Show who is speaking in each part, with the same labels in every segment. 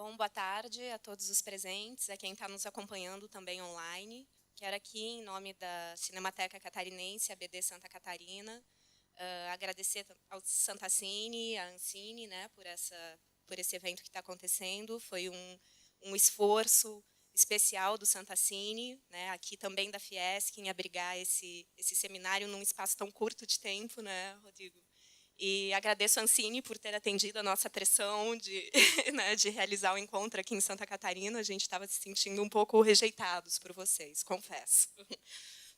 Speaker 1: Bom, boa tarde a todos os presentes, a quem está nos acompanhando também online. Quero aqui, em nome da Cinemateca Catarinense, a BD Santa Catarina, agradecer ao Santa Cine, à Ancine, né, por esse evento que está acontecendo. Foi um esforço especial do Santa Cine, né, aqui também da Fiesc, em abrigar esse seminário num espaço tão curto de tempo, né, Rodrigo? E agradeço a Ancine por ter atendido a nossa pressão de, né, de realizar o encontro aqui em Santa Catarina. A gente estava se sentindo um pouco rejeitados por vocês, confesso.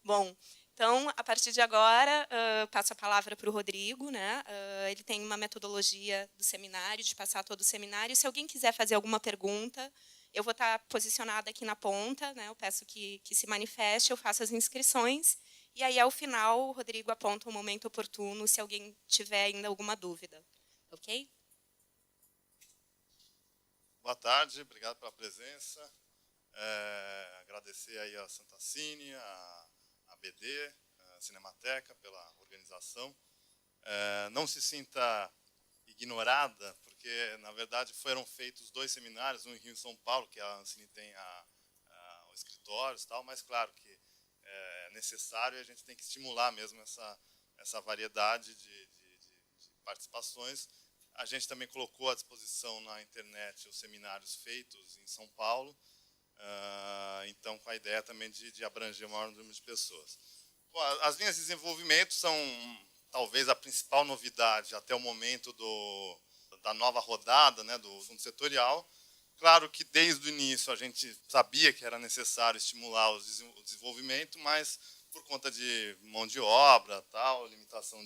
Speaker 1: Bom, então, a partir de agora, passo a palavra para o Rodrigo. Né? Ele tem uma metodologia do seminário, de passar todo o seminário. Se alguém quiser fazer alguma pergunta, eu vou estar posicionada aqui na ponta. Né? Eu peço que se manifeste, eu faço as inscrições. E aí, ao final, o Rodrigo aponta um momento oportuno, se alguém tiver ainda alguma dúvida. Ok?
Speaker 2: Boa tarde, obrigado pela presença. Agradecer aí a Santa Cine, a BD, a Cinemateca, pela organização. Não se sinta ignorada, porque, na verdade, foram feitos 2 seminários, um em Rio e São Paulo, que a Ancine tem o escritório e tal, mas, claro, que é necessário e a gente tem que estimular mesmo essa variedade de participações. A gente também colocou à disposição na internet os seminários feitos em São Paulo, então com a ideia também de abranger o maior número de pessoas. Bom, as linhas de desenvolvimento são talvez a principal novidade até o momento da nova rodada, né, do fundo setorial. Claro que desde o início a gente sabia que era necessário estimular o desenvolvimento, mas por conta de mão de obra, tal, limitação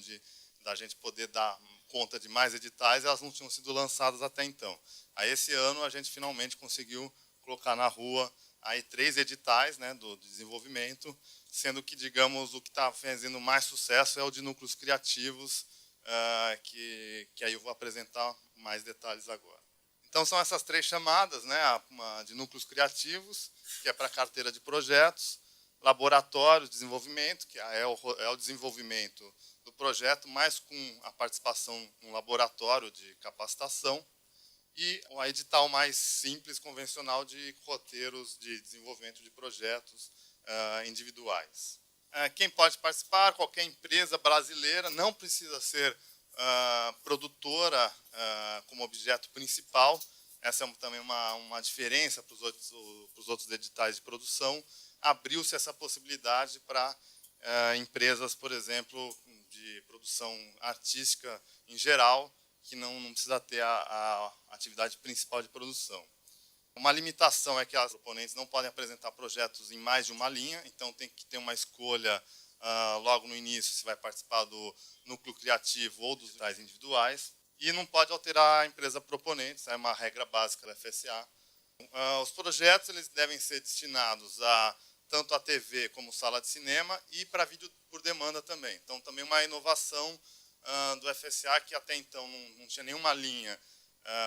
Speaker 2: da gente poder dar conta de mais editais, elas não tinham sido lançadas até então. Aí esse ano a gente finalmente conseguiu colocar na rua aí 3 editais, né, do desenvolvimento, sendo que, digamos, o que está fazendo mais sucesso é o de núcleos criativos, que aí eu vou apresentar mais detalhes agora. Então, são essas 3 chamadas, né, uma de núcleos criativos, que é para carteira de projetos, laboratório de desenvolvimento, que é o desenvolvimento do projeto, mas com a participação no laboratório de capacitação, e o edital mais simples, convencional, de roteiros de desenvolvimento de projetos individuais. Quem pode participar? Qualquer empresa brasileira, não precisa ser produtora como objeto principal. Essa é também uma diferença para os outros editais de produção. Abriu-se essa possibilidade para empresas, por exemplo, de produção artística em geral, que não precisa ter a atividade principal de produção. Uma limitação é que as proponentes não podem apresentar projetos em mais de uma linha, então tem que ter uma escolha logo no início se vai participar do núcleo criativo ou dos editais individuais, e não pode alterar a empresa proponente, é uma regra básica da FSA. Os projetos eles devem ser destinados tanto a TV como sala de cinema e para vídeo por demanda também. Então, também uma inovação do FSA, que até então não tinha nenhuma linha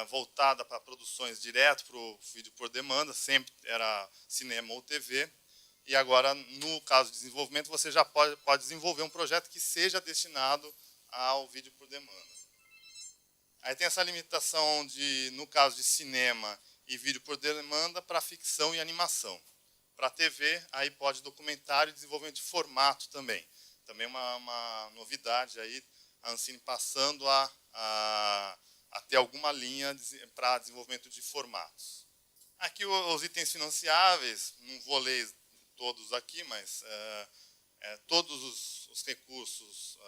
Speaker 2: voltada para produções direto para o vídeo por demanda, sempre era cinema ou TV. E agora, no caso de desenvolvimento, você já pode desenvolver um projeto que seja destinado ao vídeo por demanda. Aí tem essa limitação no caso de cinema e vídeo por demanda, para ficção e animação. Para TV, aí pode documentário e desenvolvimento de formato também. Também uma novidade aí, a Ancine passando a ter alguma linha para desenvolvimento de formatos. Aqui os itens financiáveis, não vou ler todos aqui, mas todos os recursos,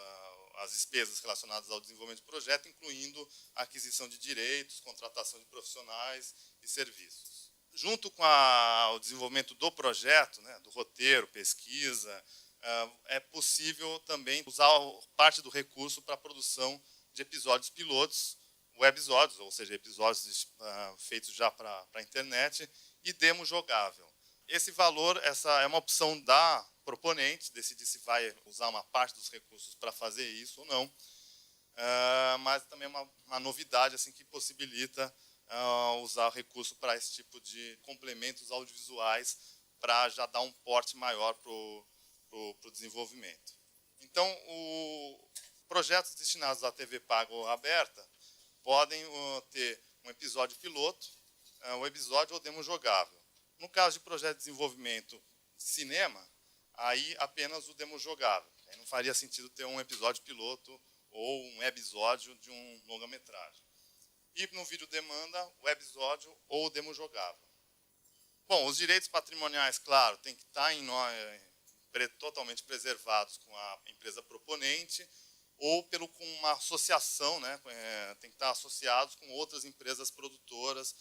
Speaker 2: as despesas relacionadas ao desenvolvimento de projeto, incluindo a aquisição de direitos, contratação de profissionais e serviços. Junto com o desenvolvimento do projeto, né, do roteiro, pesquisa, é possível também usar parte do recurso para a produção de episódios pilotos, webisódios, ou seja, episódios feitos já para a internet, e demo jogável. Esse valor, essa é uma opção da proponente, decidir se vai usar uma parte dos recursos para fazer isso ou não, mas também é uma novidade assim, que possibilita usar o recurso para esse tipo de complementos audiovisuais, para já dar um porte maior para o desenvolvimento. Então, projetos destinados à TV paga ou aberta podem ter um episódio piloto, o episódio ou demo jogável. No caso de projeto de desenvolvimento de cinema, aí apenas o demo jogável. Aí não faria sentido ter um episódio piloto ou um episódio de um longa-metragem. E no vídeo demanda, o episódio ou o demo jogável. Bom, os direitos patrimoniais, claro, tem que estar totalmente preservados com a empresa proponente ou com uma associação, né, tem que estar associados com outras empresas produtoras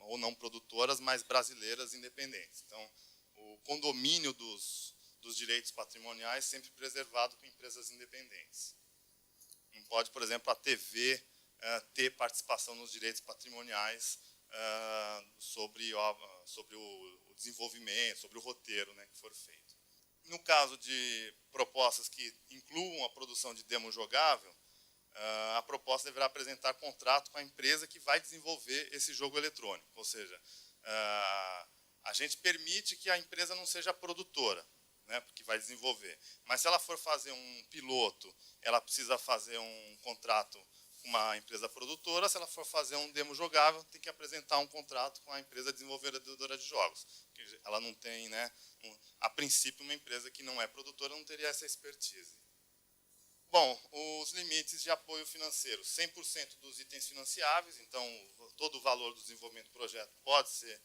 Speaker 2: ou não produtoras, mas brasileiras independentes. Então, o condomínio dos direitos patrimoniais sempre preservado com empresas independentes. Não pode, por exemplo, a TV ter participação nos direitos patrimoniais sobre o desenvolvimento, sobre o roteiro, né, que for feito. No caso de propostas que incluam a produção de demo jogável, a proposta deverá apresentar contrato com a empresa que vai desenvolver esse jogo eletrônico. Ou seja, a gente permite que a empresa não seja produtora, né, porque vai desenvolver. Mas se ela for fazer um piloto, ela precisa fazer um contrato com uma empresa produtora. Se ela for fazer um demo jogável, tem que apresentar um contrato com a empresa desenvolvedora de jogos. Ela não tem, né, a princípio, uma empresa que não é produtora não teria essa expertise. Bom, os limites de apoio financeiro. 100% dos itens financiáveis, então todo o valor do desenvolvimento do projeto pode ser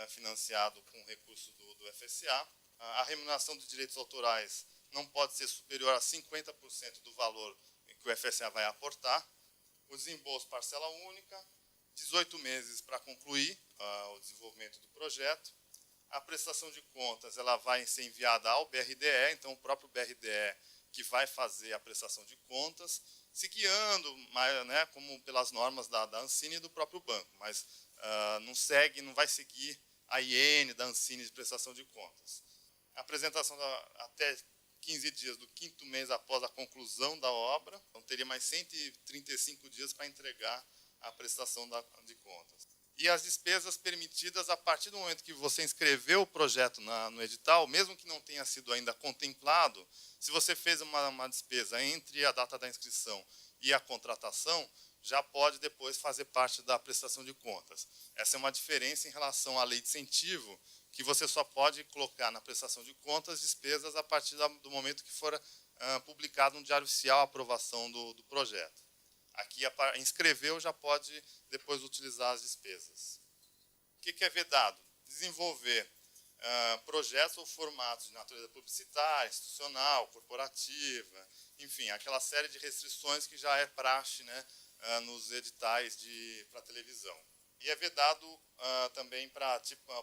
Speaker 2: financiado com recurso do FSA. A remuneração dos direitos autorais não pode ser superior a 50% do valor que o FSA vai aportar. O desembolso parcela única, 18 meses para concluir o desenvolvimento do projeto. A prestação de contas ela vai ser enviada ao BRDE, então o próprio BRDE que vai fazer a prestação de contas, se guiando, né, como pelas normas da Ancine e do próprio banco, mas não vai seguir a IN da Ancine de prestação de contas. A apresentação até 15 dias do 5º mês após a conclusão da obra, então teria mais 135 dias para entregar a prestação de contas. E as despesas permitidas a partir do momento que você inscreveu o projeto no edital, mesmo que não tenha sido ainda contemplado, se você fez uma despesa entre a data da inscrição e a contratação, já pode depois fazer parte da prestação de contas. Essa é uma diferença em relação à lei de incentivo, que você só pode colocar na prestação de contas despesas a partir do momento que for publicado no Diário Oficial a aprovação do projeto. Aqui, inscreveu, já pode depois utilizar as despesas. O que é vedado? Desenvolver projetos ou formatos de natureza publicitária, institucional, corporativa, enfim, aquela série de restrições que já é praxe, né, nos editais para televisão. E é vedado também para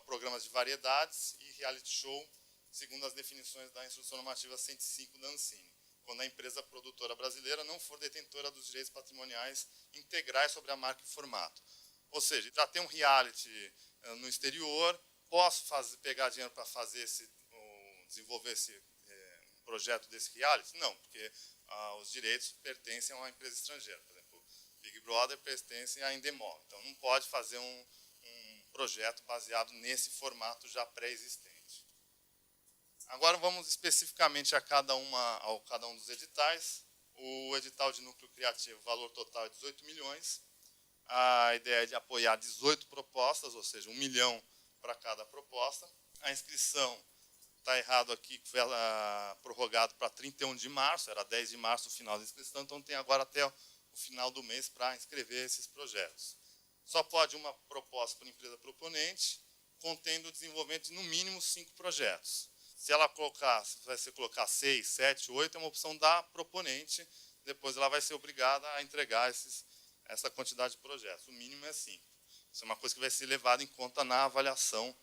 Speaker 2: programas de variedades e reality show, segundo as definições da Instrução Normativa 105 da Ancine, quando a empresa produtora brasileira não for detentora dos direitos patrimoniais integrais sobre a marca e formato. Ou seja, já tem um reality no exterior, posso pegar dinheiro para desenvolver esse projeto desse reality? Não, porque os direitos pertencem a uma empresa estrangeira. Por exemplo, Big Brother pertence à Endemol. Então, não pode fazer um projeto baseado nesse formato já pré-existente. Agora, vamos especificamente a cada um dos editais. O edital de núcleo criativo, valor total é 18 milhões. A ideia é de apoiar 18 propostas, ou seja, 1 milhão para cada proposta. A inscrição, está errado aqui, que foi prorrogado para 31 de março, era 10 de março o final da inscrição, então tem agora até o final do mês para inscrever esses projetos. Só pode uma proposta por empresa proponente, contendo o desenvolvimento de no mínimo 5 projetos. Se você colocar 6, 7, 8, é uma opção da proponente, depois ela vai ser obrigada a entregar essa quantidade de projetos. O mínimo é 5. Isso é uma coisa que vai ser levada em conta na avaliação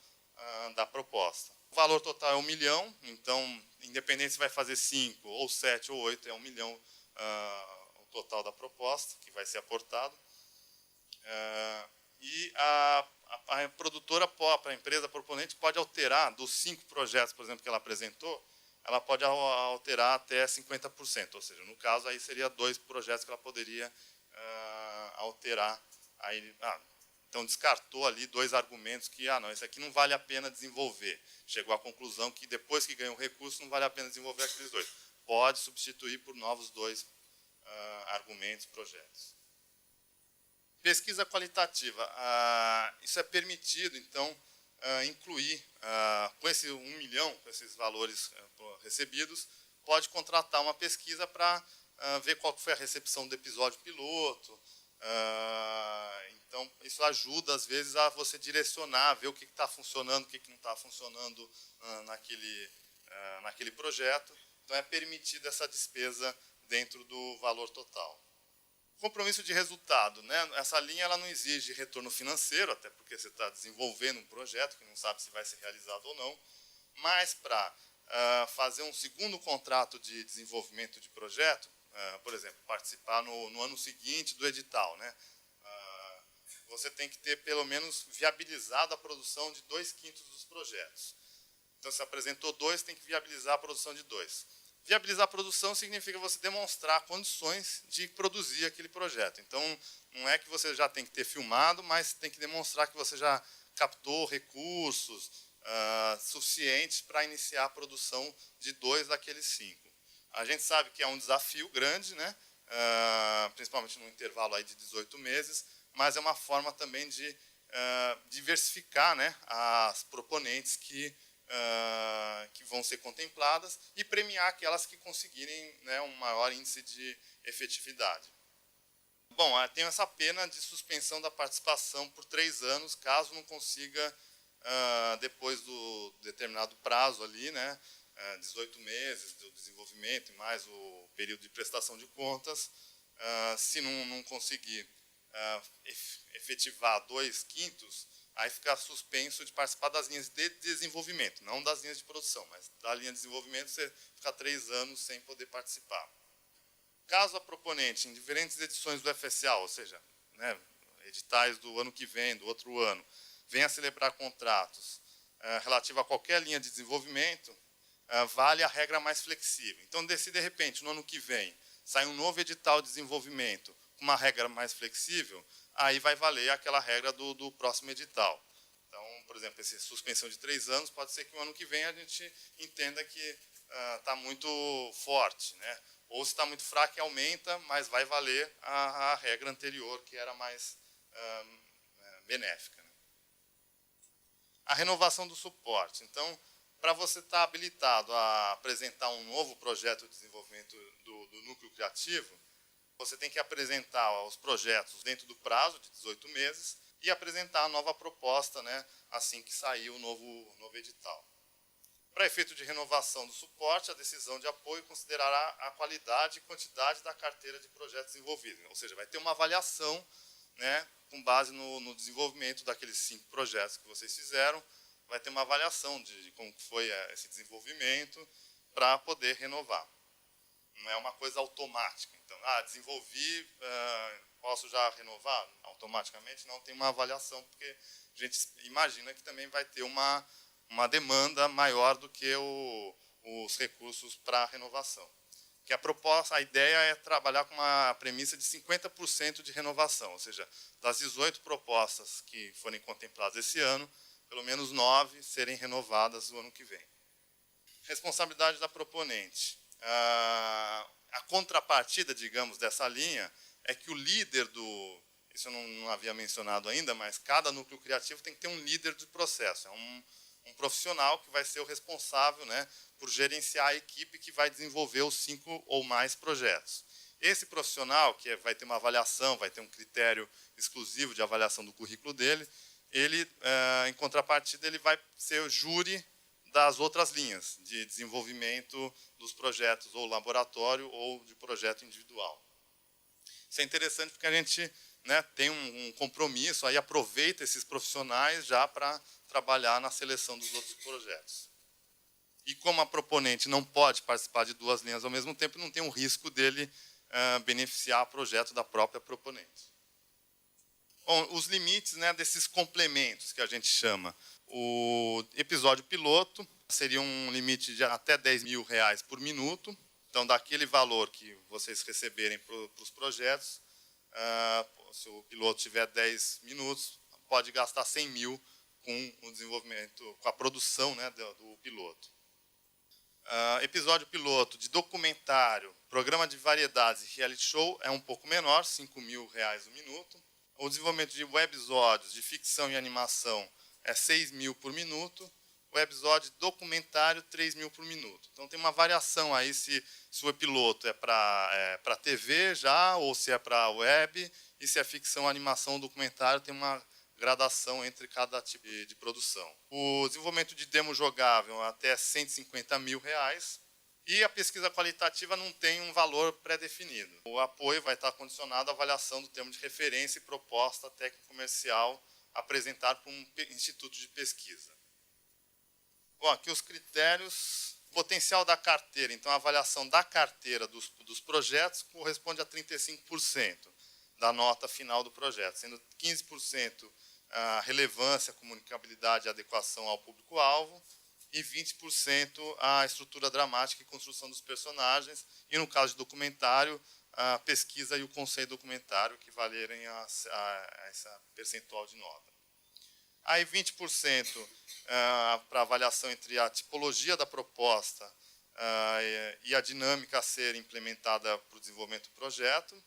Speaker 2: da proposta. O valor total é 1 milhão, então, independente se vai fazer 5, ou 7, ou 8, é 1 milhão o total da proposta, que vai ser aportado. E a produtora, a empresa proponente, pode alterar dos 5 projetos, por exemplo, que ela apresentou, ela pode alterar até 50%, ou seja, no caso, aí seria 2 projetos que ela poderia alterar. Então, descartou ali 2 argumentos que, não, esse aqui não vale a pena desenvolver. Chegou à conclusão que, depois que ganhou o recurso, não vale a pena desenvolver aqueles 2. Pode substituir por novos 2 argumentos, projetos. Pesquisa qualitativa. Isso é permitido, então, incluir, com esse 1 milhão, com esses valores recebidos, pode contratar uma pesquisa para ver qual foi a recepção do episódio piloto. Então, isso ajuda, às vezes, a você direcionar, ver o que está funcionando, o que não está funcionando naquele projeto. Então, é permitida essa despesa dentro do valor total. Compromisso de resultado, né? Essa linha ela não exige retorno financeiro, até porque você está desenvolvendo um projeto que não sabe se vai ser realizado ou não, mas para fazer um segundo contrato de desenvolvimento de projeto, por exemplo, participar no ano seguinte do edital, né? Você tem que ter, pelo menos, viabilizado a produção de 2/5 dos projetos. Então, se apresentou 2, tem que viabilizar a produção de 2. Viabilizar a produção significa você demonstrar condições de produzir aquele projeto. Então, não é que você já tem que ter filmado, mas tem que demonstrar que você já captou recursos suficientes para iniciar a produção de 2 daqueles 5. A gente sabe que é um desafio grande, né? Principalmente no intervalo aí de 18 meses, mas é uma forma também de diversificar, né, as proponentes que vão ser contempladas e premiar aquelas que conseguirem, né, um maior índice de efetividade. Bom, tem essa pena de suspensão da participação por 3 anos, caso não consiga, depois do determinado prazo ali, né, 18 meses do desenvolvimento e mais o período de prestação de contas, se não conseguir efetivar 2/5, aí fica suspenso de participar das linhas de desenvolvimento, não das linhas de produção, mas da linha de desenvolvimento você fica 3 anos sem poder participar. Caso a proponente, em diferentes edições do FSA, ou seja, né, editais do ano que vem, do outro ano, venha a celebrar contratos relativos a qualquer linha de desenvolvimento, vale a regra mais flexível. Então, se de repente, no ano que vem, sai um novo edital de desenvolvimento com uma regra mais flexível, aí vai valer aquela regra do próximo edital. Então, por exemplo, essa suspensão de 3 anos, pode ser que no ano que vem a gente entenda que está muito forte, né? Ou se está muito fraco, aumenta, mas vai valer a regra anterior, que era mais benéfica, né? A renovação do suporte. Então, para você estar habilitado a apresentar um novo projeto de desenvolvimento do núcleo criativo, você tem que apresentar os projetos dentro do prazo de 18 meses e apresentar a nova proposta, né, assim que sair o novo edital. Para efeito de renovação do suporte, a decisão de apoio considerará a qualidade e quantidade da carteira de projetos desenvolvidos. Ou seja, vai ter uma avaliação, né, com base no desenvolvimento daqueles 5 projetos que vocês fizeram, vai ter uma avaliação de como foi esse desenvolvimento para poder renovar. Não é uma coisa automática. Então, desenvolvi, posso já renovar? Automaticamente não, tem uma avaliação, porque a gente imagina que também vai ter uma demanda maior do que os recursos para a renovação. Que a ideia é trabalhar com uma premissa de 50% de renovação, ou seja, das 18 propostas que forem contempladas esse ano, pelo menos 9 serem renovadas no ano que vem. Responsabilidade da proponente. A contrapartida, digamos, dessa linha é que o líder isso eu não havia mencionado ainda, mas cada núcleo criativo tem que ter um líder de processo. É um profissional que vai ser o responsável, né, por gerenciar a equipe que vai desenvolver os 5 ou mais projetos. Esse profissional, que vai ter uma avaliação, vai ter um critério exclusivo de avaliação do currículo dele, ele, em contrapartida, ele vai ser o júri das outras linhas de desenvolvimento dos projetos, ou laboratório, ou de projeto individual. Isso é interessante porque a gente, né, tem um compromisso, aí aproveita esses profissionais já para trabalhar na seleção dos outros projetos. E como a proponente não pode participar de 2 linhas ao mesmo tempo, não tem o risco dele beneficiar o projeto da própria proponente. Bom, os limites, né, desses complementos que a gente chama. O episódio piloto seria um limite de até R$10.000 por minuto. Então, daquele valor que vocês receberem para os projetos, se o piloto tiver 10 minutos, pode gastar 100 mil com o desenvolvimento, com a produção, né, do piloto. Episódio piloto de documentário, programa de variedades e reality show é um pouco menor, R$5.000 o minuto. O desenvolvimento de webisódios de ficção e animação é 6 mil por minuto. O episódio documentário, 3 mil por minuto. Então, tem uma variação aí se o piloto é para TV já, ou se é para web, e se é ficção, animação ou documentário, tem uma gradação entre cada tipo de produção. O desenvolvimento de demo jogável até R$150 mil. E a pesquisa qualitativa não tem um valor pré-definido. O apoio vai estar condicionado à avaliação do termo de referência e proposta técnico-comercial apresentado por um instituto de pesquisa. Bom, aqui os critérios. Potencial da carteira. Então, a avaliação da carteira dos projetos corresponde a 35% da nota final do projeto, sendo 15% a relevância, comunicabilidade e adequação ao público-alvo, e 20% a estrutura dramática e construção dos personagens, e, no caso de documentário, a pesquisa e o conceito documentário, que valerem a essa percentual de nota. Aí 20% para avaliação entre a tipologia da proposta e a dinâmica a ser implementada para o desenvolvimento do projeto.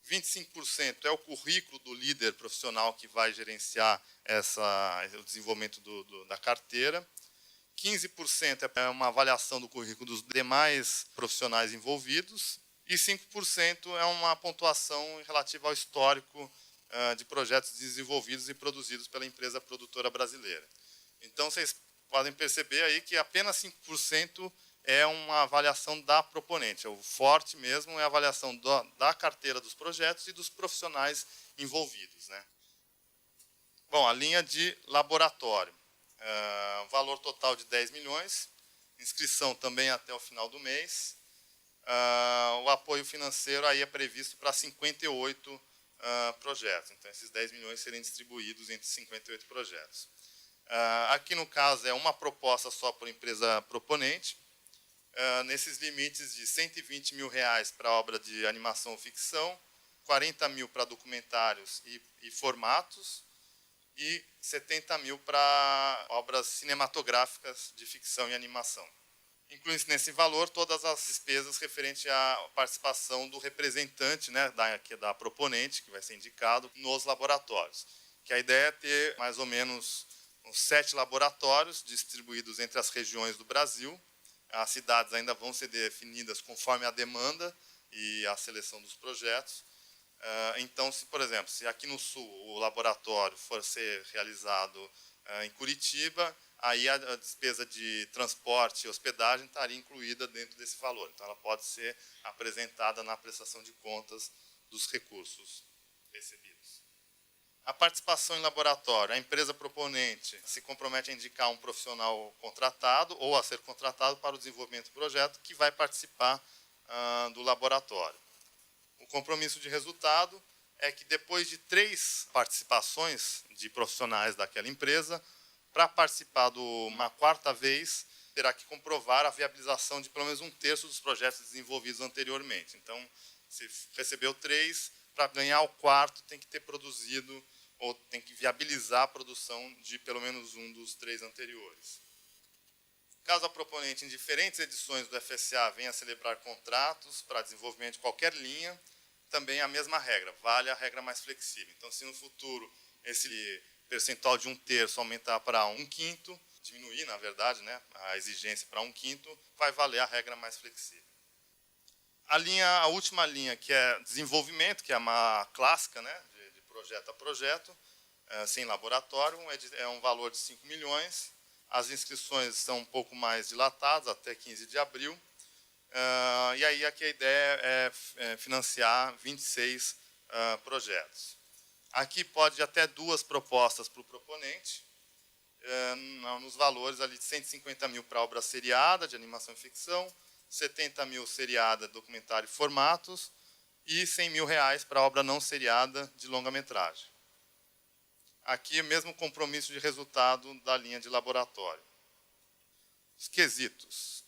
Speaker 2: 25% é o currículo do líder profissional que vai gerenciar o desenvolvimento da carteira. 15% é uma avaliação do currículo dos demais profissionais envolvidos. E 5% é uma pontuação relativa ao histórico de projetos desenvolvidos e produzidos pela empresa produtora brasileira. Então, vocês podem perceber aí que apenas 5% é uma avaliação da proponente. O forte mesmo é a avaliação da carteira dos projetos e dos profissionais envolvidos, né? Bom, a linha de laboratório. Valor total de 10 milhões, inscrição também até o final do mês. O apoio financeiro aí é previsto para 58 projetos. Então, esses 10 milhões serem distribuídos entre 58 projetos. Aqui, no caso, é uma proposta só por empresa proponente, nesses limites de R$120 mil para obra de animação ou ficção, 40 mil para documentários e formatos, e 70 mil para obras cinematográficas de ficção e animação. Inclui-se nesse valor todas as despesas referentes à participação do representante, né, da proponente, que vai ser indicado, nos laboratórios. Que a ideia é ter mais ou menos uns 7 laboratórios distribuídos entre as regiões do Brasil. As cidades ainda vão ser definidas conforme a demanda e a seleção dos projetos. Então, por exemplo, se aqui no Sul o laboratório for ser realizado em Curitiba, aí a despesa de transporte e hospedagem estaria incluída dentro desse valor. Então, ela pode ser apresentada na prestação de contas dos recursos recebidos. A participação em laboratório. A empresa proponente se compromete a indicar um profissional contratado ou a ser contratado para o desenvolvimento do projeto que vai participar do laboratório. O compromisso de resultado é que, depois de 3 participações de profissionais daquela empresa, para participar de uma 4ª vez, terá que comprovar a viabilização de pelo menos 1/3 dos projetos desenvolvidos anteriormente. Então, se recebeu 3, para ganhar o 4º, tem que ter produzido, ou tem que viabilizar a produção de pelo menos um dos 3 anteriores. Caso a proponente, em diferentes edições do FSA, venha a celebrar contratos para desenvolvimento de qualquer linha, também a mesma regra, vale a regra mais flexível. Então, se no futuro esse percentual de 1/3 aumentar para 1/5, diminuir, na verdade, né, a exigência para 1/5, vai valer a regra mais flexível. A última linha, que é desenvolvimento, que é uma clássica, né, de projeto a projeto, sem laboratório, é um valor de 5 milhões. As inscrições são um pouco mais dilatadas, até 15 de abril. E aí aqui a ideia é financiar 26 projetos. Aqui pode ir até 2 propostas para o proponente, nos valores ali de 150 mil para obra seriada, de animação e ficção, 70 mil seriada, documentário e formatos, e 100 mil para obra não seriada de longa-metragem. Aqui o mesmo compromisso de resultado da linha de laboratório. Os quesitos.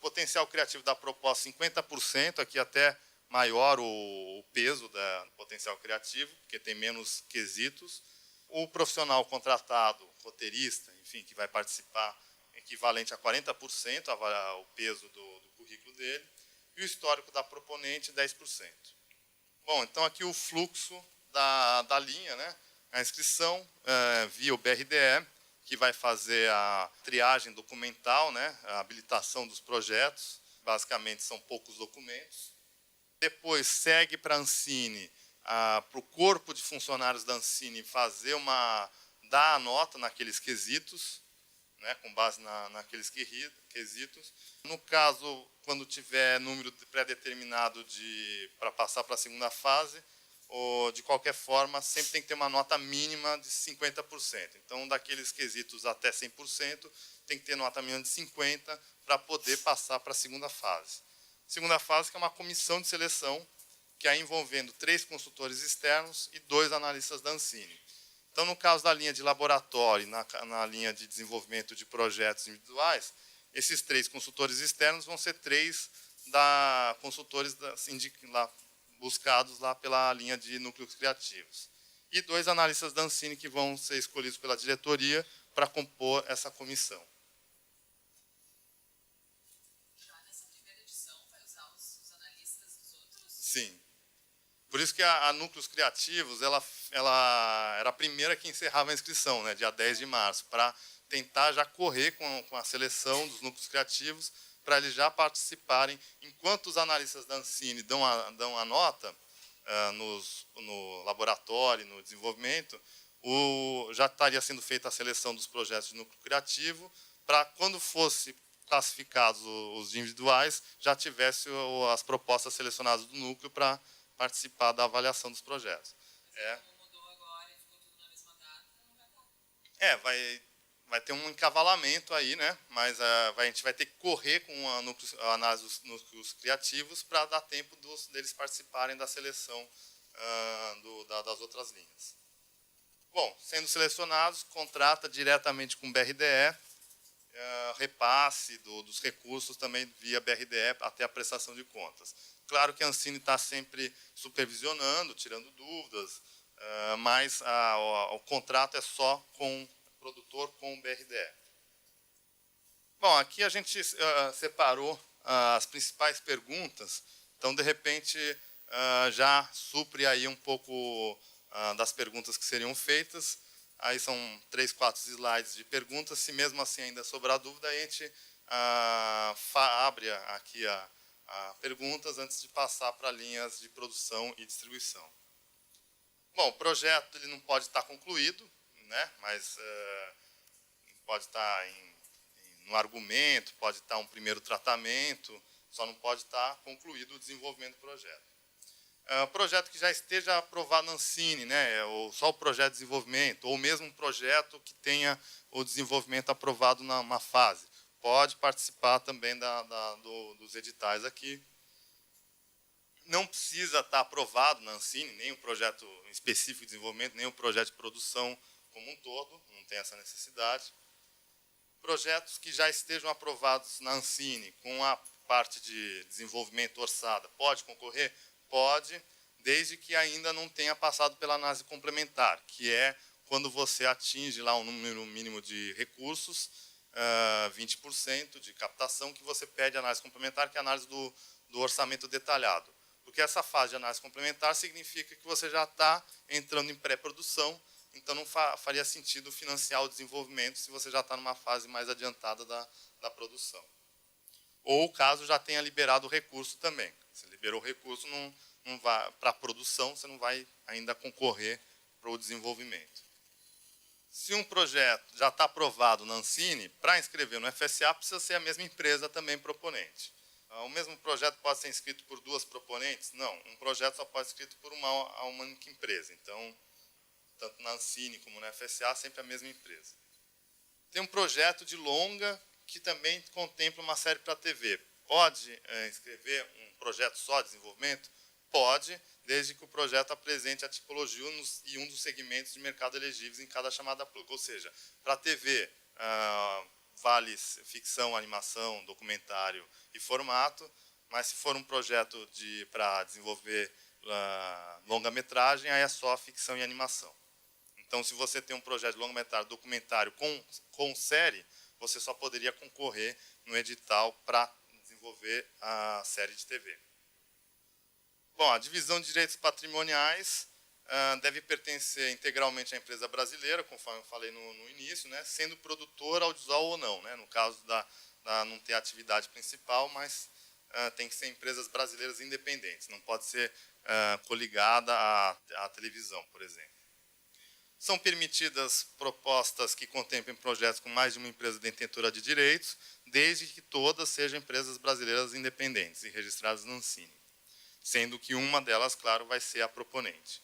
Speaker 2: Potencial criativo da proposta, 50%, aqui até maior o peso do potencial criativo, porque tem menos quesitos. O profissional contratado, roteirista, enfim, que vai participar, equivalente a 40%, o peso do currículo dele. E o histórico da proponente, 10%. Bom, então aqui o fluxo da linha, né? A inscrição via o BRDE, que vai fazer a triagem documental, né? A habilitação dos projetos. Basicamente, são poucos documentos. Depois, segue para a Ancine, para o corpo de funcionários da Ancine dar a nota naqueles quesitos, né, com base naqueles quesitos. No caso, quando tiver número pré-determinado para passar para a segunda fase, ou de qualquer forma, sempre tem que ter uma nota mínima de 50%. Então, daqueles quesitos até 100%, tem que ter nota mínima de 50% para poder passar para a segunda fase. Segunda fase, que é uma comissão de seleção, que é envolvendo 3 consultores externos e 2 analistas da Ancine. Então, no caso da linha de laboratório, na linha de desenvolvimento de projetos individuais, esses 3 consultores externos vão ser 3 consultores buscados lá pela linha de núcleos criativos. E 2 analistas da Ancine que vão ser escolhidos pela diretoria para compor essa comissão.
Speaker 3: Já nessa primeira edição, vai usar os analistas dos outros?
Speaker 2: Sim. Por isso que a Núcleos Criativos ela era a primeira que encerrava a inscrição, né, dia 10 de março, para tentar já correr com a seleção dos núcleos criativos, para eles já participarem. Enquanto os analistas da Ancine dão a nota no laboratório, no desenvolvimento, já estaria sendo feita a seleção dos projetos de núcleo criativo, para quando fosse classificados os individuais, já tivesse as propostas selecionadas do núcleo para participar da avaliação dos projetos.
Speaker 3: Como mudou agora e ficou tudo na mesma data, não vai dar.
Speaker 2: Vai ter um encavalamento aí, né? Mas a gente vai ter que correr com a análise dos núcleos criativos para dar tempo deles participarem da seleção das outras linhas. Bom, sendo selecionados, contrata diretamente com o BRDE, repasse dos recursos também via BRDE até a prestação de contas. Claro que a Ancine está sempre supervisionando, tirando dúvidas, mas o contrato é só com o produtor, com o BRDE. Bom, aqui a gente separou as principais perguntas, então, de repente, já supre aí um pouco das perguntas que seriam feitas. Aí são 3, 4 slides de perguntas. Se mesmo assim ainda sobrar dúvida, a gente abre aqui perguntas antes de passar para linhas de produção e distribuição. Bom, o projeto ele não pode estar concluído, né? Mas pode estar no argumento, pode estar um primeiro tratamento, só não pode estar concluído o desenvolvimento do projeto. Projeto que já esteja aprovado na Ancine, né? Ou só o projeto de desenvolvimento, ou mesmo um projeto que tenha o desenvolvimento aprovado numa fase. Pode participar também dos editais aqui. Não precisa estar aprovado na Ancine, nem o projeto específico de desenvolvimento, nem o projeto de produção como um todo, não tem essa necessidade. Projetos que já estejam aprovados na Ancine, com a parte de desenvolvimento orçada, pode concorrer? Pode, desde que ainda não tenha passado pela análise complementar, que é quando você atinge lá um número mínimo de recursos, 20% de captação, que você pede análise complementar, que é a análise do orçamento detalhado. Porque essa fase de análise complementar significa que você já está entrando em pré-produção, então não faria sentido financiar o desenvolvimento se você já está numa fase mais adiantada da produção. Ou caso já tenha liberado o recurso também. Se liberou o recurso, para a produção, você não vai ainda concorrer para o desenvolvimento. Se um projeto já está aprovado na Ancine, para inscrever no FSA, precisa ser a mesma empresa também proponente. O mesmo projeto pode ser inscrito por 2 proponentes? Não, um projeto só pode ser inscrito por uma única empresa. Então, tanto na Ancine como na FSA, sempre a mesma empresa. Tem um projeto de longa que também contempla uma série para a TV. Pode inscrever um projeto só de desenvolvimento? Pode, desde que o projeto apresente a tipologia e um dos segmentos de mercado elegíveis em cada chamada pública. Ou seja, para a TV, vale ficção, animação, documentário e formato, mas se for um projeto para desenvolver longa-metragem, aí é só ficção e animação. Então, se você tem um projeto de longa-metragem, documentário com série, você só poderia concorrer no edital para desenvolver a série de TV. Bom, a divisão de direitos patrimoniais, deve pertencer integralmente à empresa brasileira, conforme eu falei no início, né, sendo produtora audiovisual ou não, né, no caso da não ter atividade principal, mas tem que ser empresas brasileiras independentes, não pode ser coligada à televisão, por exemplo. São permitidas propostas que contemplem projetos com mais de uma empresa detentora de direitos, desde que todas sejam empresas brasileiras independentes e registradas na Ancine, sendo que uma delas, claro, vai ser a proponente.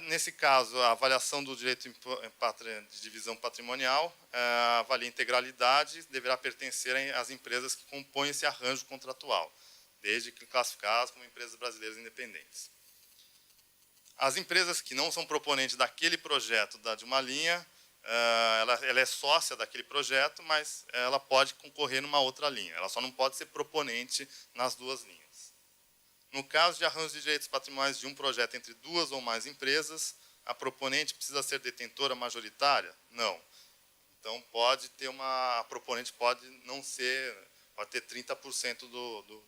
Speaker 2: Nesse caso, a avaliação do direito de divisão patrimonial, avalia a integralidade, deverá pertencer às empresas que compõem esse arranjo contratual, desde que classificadas como empresas brasileiras independentes. As empresas que não são proponentes daquele projeto de uma linha, ela é sócia daquele projeto, mas ela pode concorrer numa outra linha. Ela só não pode ser proponente nas duas linhas. No caso de arranjo de direitos patrimoniais de um projeto entre duas ou mais empresas, a proponente precisa ser detentora majoritária? Não. Então, a proponente pode não ser, pode ter 30%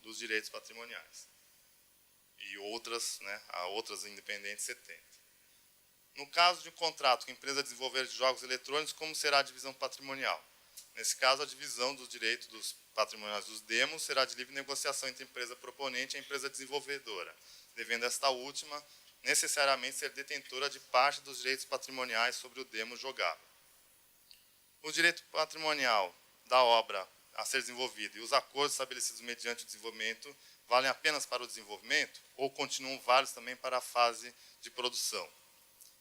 Speaker 2: dos direitos patrimoniais. E outras, né, outras independentes, 70%. No caso de um contrato com empresa desenvolvedora de jogos eletrônicos, como será a divisão patrimonial? Nesse caso, a divisão dos direitos dos patrimoniais dos demos será de livre negociação entre a empresa proponente e a empresa desenvolvedora, devendo esta última necessariamente ser detentora de parte dos direitos patrimoniais sobre o demo jogável. O direito patrimonial da obra a ser desenvolvida e os acordos estabelecidos mediante o desenvolvimento valem apenas para o desenvolvimento ou continuam válidos também para a fase de produção?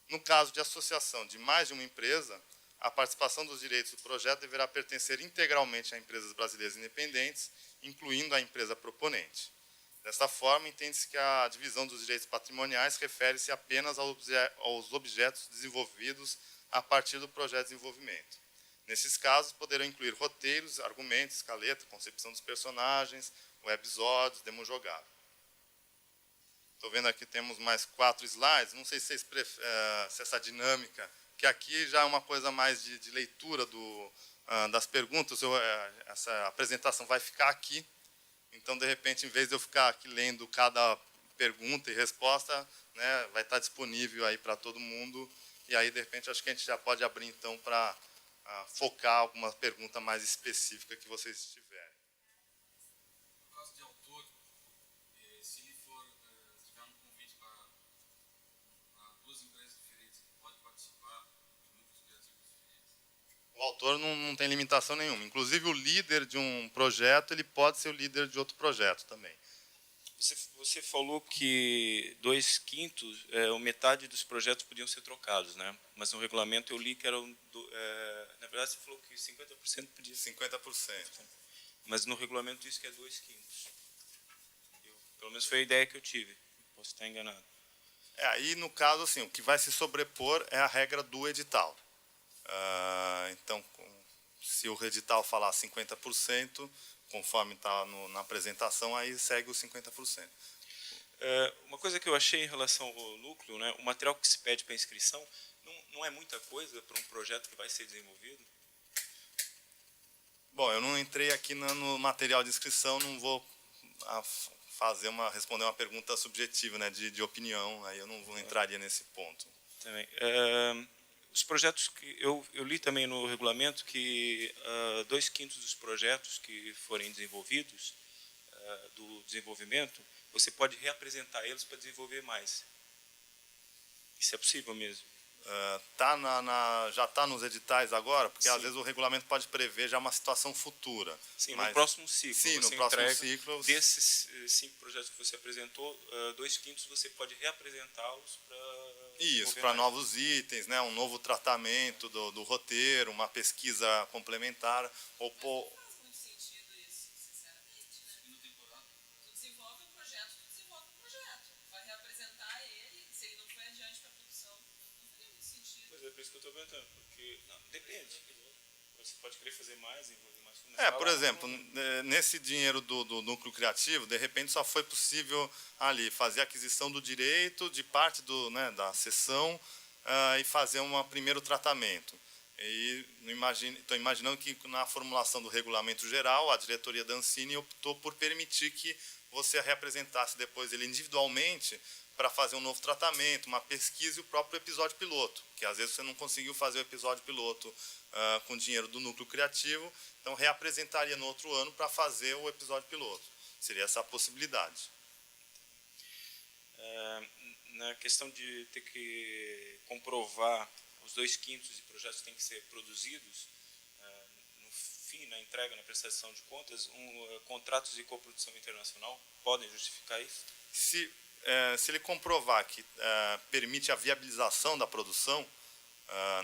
Speaker 2: No caso de associação de mais de uma empresa, a participação dos direitos do projeto deverá pertencer integralmente a empresas brasileiras independentes, incluindo a empresa proponente. Desta forma, entende-se que a divisão dos direitos patrimoniais refere-se apenas aos objetos desenvolvidos a partir do projeto de desenvolvimento. Nesses casos, poderão incluir roteiros, argumentos, escaleta, concepção dos personagens, webisódios, demo jogável. Estou vendo aqui temos mais 4 slides, não sei se vocês se essa dinâmica, que aqui já é uma coisa mais de leitura das perguntas, essa apresentação vai ficar aqui, então, de repente, em vez de eu ficar aqui lendo cada pergunta e resposta, né, vai estar disponível aí para todo mundo, e aí, de repente, acho que a gente já pode abrir, então, para focar alguma pergunta mais específica que vocês tiverem.
Speaker 3: No caso de autor, se ele tiver um convite para duas empresas diferentes, ele pode participar de muitos criativos diferentes?
Speaker 2: O autor não tem limitação nenhuma. Inclusive, o líder de um projeto, ele pode ser o líder de outro projeto também.
Speaker 4: Você falou que 2/5, ou metade dos projetos podiam ser trocados, né? Mas no regulamento eu li que era, na verdade você falou que 50% podia.
Speaker 2: 50%.
Speaker 4: Mas no regulamento diz que é 2/5. Pelo menos foi a ideia que eu tive. Posso estar enganado.
Speaker 2: Aí, no caso, assim, o que vai se sobrepor é a regra do edital. Então, se o edital falar 50%, conforme está na apresentação, aí segue os 50%.
Speaker 4: Uma coisa que eu achei em relação ao núcleo, né, o material que se pede para inscrição, não é muita coisa para um projeto que vai ser desenvolvido?
Speaker 2: Bom, eu não entrei aqui no material de inscrição, não vou responder uma pergunta subjetiva, né, de opinião, aí eu não entraria nesse ponto.
Speaker 4: Também. Os projetos que eu li também no regulamento que 2/5 dos projetos que forem desenvolvidos do desenvolvimento, você pode reapresentar eles para desenvolver mais. Isso é possível mesmo?
Speaker 2: Já está nos editais agora, porque
Speaker 4: Sim.
Speaker 2: Às vezes o regulamento pode prever já uma situação futura.
Speaker 4: Sim,
Speaker 2: mas,
Speaker 4: no próximo ciclo.
Speaker 2: Sim,
Speaker 4: você
Speaker 2: no próximo
Speaker 4: entrega,
Speaker 2: ciclo.
Speaker 4: Desses 5 projetos que você apresentou, 2/5 você pode reapresentá-los para.
Speaker 2: Isso, para novos itens, né, um novo tratamento do roteiro, uma pesquisa complementar.
Speaker 3: Não faz muito sentido isso, sinceramente, né? Tu desenvolve um projeto. Vai reapresentar ele, se ele não foi adiante para a produção, não faria muito sentido.
Speaker 4: Pois é, por isso que eu estou perguntando, porque depende. Você pode querer fazer mais, envolver mais.
Speaker 2: Por exemplo, nesse dinheiro do núcleo criativo, de repente só foi possível ali fazer a aquisição do direito de parte da sessão e fazer um primeiro tratamento. E estou imaginando que na formulação do regulamento geral, a diretoria da Ancine optou por permitir que você reapresentasse depois ele individualmente para fazer um novo tratamento, uma pesquisa e o próprio episódio piloto, que às vezes você não conseguiu fazer o episódio piloto com dinheiro do núcleo criativo, então reapresentaria no outro ano para fazer o episódio piloto. Seria essa a possibilidade.
Speaker 4: Na questão de ter que comprovar os 2/5 de projetos que têm que ser produzidos, no fim, na entrega, na prestação de contas, contratos de coprodução internacional podem justificar isso?
Speaker 2: Se ele comprovar que permite a viabilização da produção,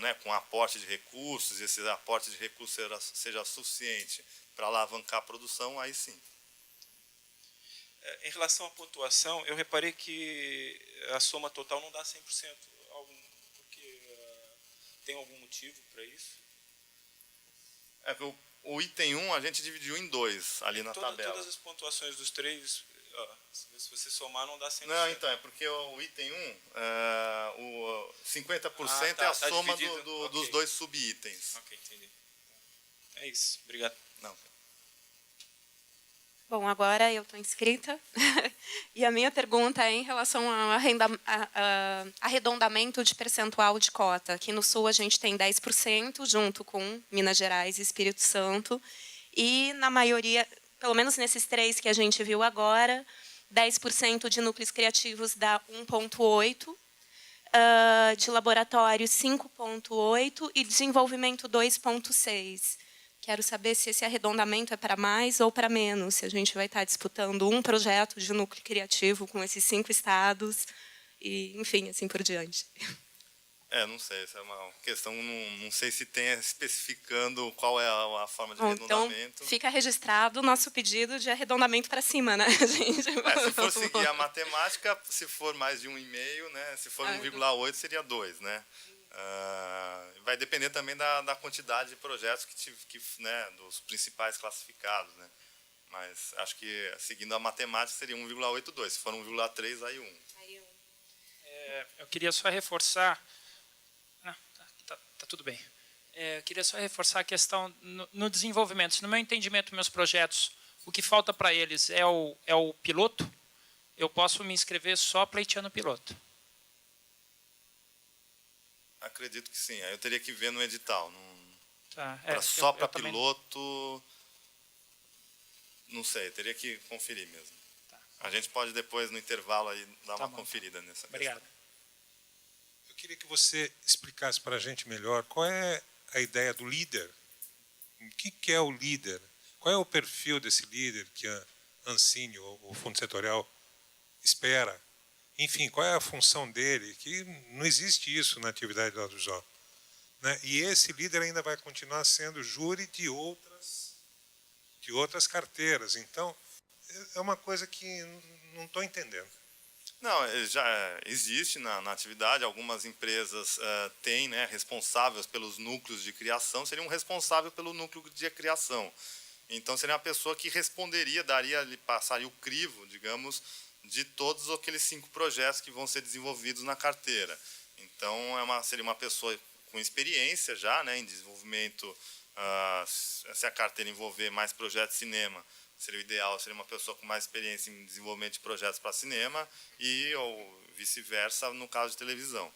Speaker 2: né, com aporte de recursos, e esse aporte de recursos seja suficiente para alavancar a produção, aí sim.
Speaker 4: Em relação à pontuação, eu reparei que a soma total não dá 100%. Porque tem algum motivo para isso?
Speaker 2: O item 1 a gente dividiu em 2 ali na tabela.
Speaker 4: Todas as pontuações dos 3, se você somar, não dá 100%.
Speaker 2: Não, então, é porque o item 1, o 50% é a soma dos 2 subitens.
Speaker 4: Ok, entendi. É isso, obrigado.
Speaker 2: Não.
Speaker 1: Bom, agora eu estou inscrita e a minha pergunta é em relação ao arredondamento de percentual de cota. Aqui no Sul a gente tem 10%, junto com Minas Gerais e Espírito Santo, e na maioria, pelo menos nesses 3 que a gente viu agora, 10% de núcleos criativos dá 1,8%, de laboratório 5,8% e desenvolvimento 2,6%. Quero saber se esse arredondamento é para mais ou para menos, se a gente vai estar disputando um projeto de núcleo criativo com esses 5 estados, e, enfim, assim por diante.
Speaker 2: Não sei, essa é uma questão, não sei se tem especificando qual é a forma de arredondamento.
Speaker 1: Então, fica registrado o nosso pedido de arredondamento para cima, né, gente?
Speaker 2: Se for seguir a matemática, se for mais de 1,5, né, se for 1,8 seria 2, né? Vai depender também da quantidade de projetos né, dos principais classificados, né? Mas acho que seguindo a matemática seria 1,82. Se for 1,3, aí 1.
Speaker 5: Eu queria só reforçar. Tá tudo bem. Eu queria só reforçar a questão no desenvolvimento. No meu entendimento, meus projetos, o que falta para eles é o piloto. Eu posso me inscrever só pleiteando piloto.
Speaker 2: Acredito que sim. Aí eu teria que ver no edital.
Speaker 5: Só
Speaker 2: para piloto, não sei. Teria que conferir mesmo.
Speaker 5: Tá.
Speaker 2: A gente pode depois, no intervalo, aí, dar uma conferida nessa questão.
Speaker 5: Obrigado.
Speaker 6: Eu queria que você explicasse para a gente melhor qual é a ideia do líder. O que é o líder? Qual é o perfil desse líder que a Ancine, o Fundo Setorial, espera? Enfim, qual é a função dele? Que não existe isso na atividade do audiovisual, né? E esse líder ainda vai continuar sendo júri de outras carteiras. Então, é uma coisa que não estou entendendo.
Speaker 2: Não, já existe na atividade. Algumas empresas têm, né, responsáveis pelos núcleos de criação, seria um responsável pelo núcleo de criação. Então, seria uma pessoa que responderia, passaria o crivo, digamos, de todos aqueles 5 projetos que vão ser desenvolvidos na carteira. Então, seria uma pessoa com experiência já, né, em desenvolvimento. Se a carteira envolver mais projetos de cinema, seria o ideal, seria uma pessoa com mais experiência em desenvolvimento de projetos para cinema ou vice-versa no caso de televisão.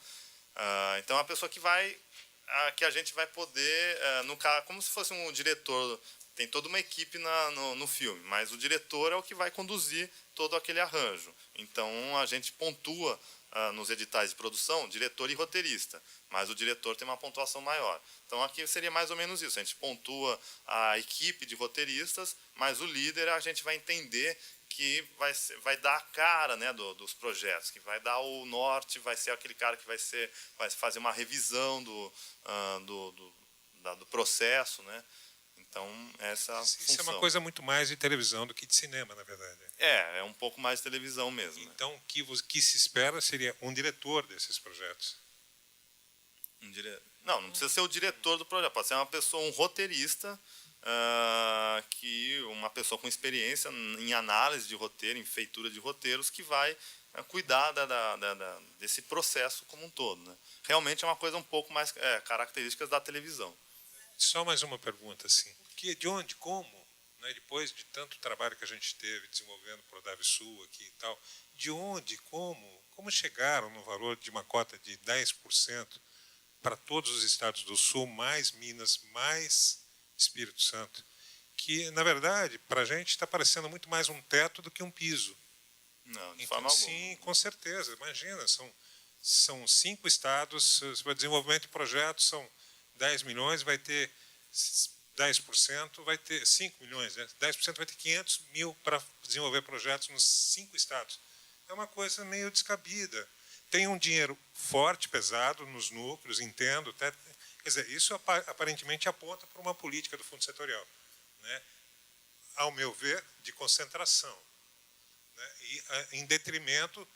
Speaker 2: Então, é uma pessoa que a gente vai poder, como se fosse um diretor. Tem toda uma equipe no filme, mas o diretor é o que vai conduzir todo aquele arranjo. Então, a gente pontua nos editais de produção diretor e roteirista, mas o diretor tem uma pontuação maior. Então, aqui seria mais ou menos isso. A gente pontua a equipe de roteiristas, mas o líder a gente vai entender que vai dar a cara, né, dos projetos, que vai dar o norte, vai ser aquele cara que vai fazer uma revisão do processo, né? Então, essa função.
Speaker 6: Isso é uma coisa muito mais de televisão do que de cinema, na verdade.
Speaker 2: É um pouco mais de televisão mesmo.
Speaker 6: Então, o que se espera seria um diretor desses projetos.
Speaker 2: Não precisa ser o diretor do projeto, pode ser um roteirista, uma pessoa com experiência em análise de roteiro, em feitura de roteiros, que vai cuidar desse processo como um todo, né? Realmente é uma coisa um pouco mais características da televisão.
Speaker 6: Só mais uma pergunta, assim. Como, né, depois de tanto trabalho que a gente teve desenvolvendo o Prodave Sul aqui e tal, como como chegaram no valor de uma cota de 10% para todos os estados do Sul, mais Minas, mais Espírito Santo, que, na verdade, para a gente está parecendo muito mais um teto do que um piso.
Speaker 2: Não, de
Speaker 6: Então,
Speaker 2: forma alguma.
Speaker 6: sim, com certeza. Imagina, são 5 estados, para desenvolvimento de projetos são 10 milhões, vai ter 10%, vai ter 5 milhões, né? 10% vai ter 500 mil para desenvolver projetos nos 5 estados. É uma coisa meio descabida. Tem um dinheiro forte, pesado nos núcleos, entendo. Até, quer dizer, isso aparentemente aponta para uma política do fundo setorial, né? Ao meu ver, de concentração, né? E em detrimento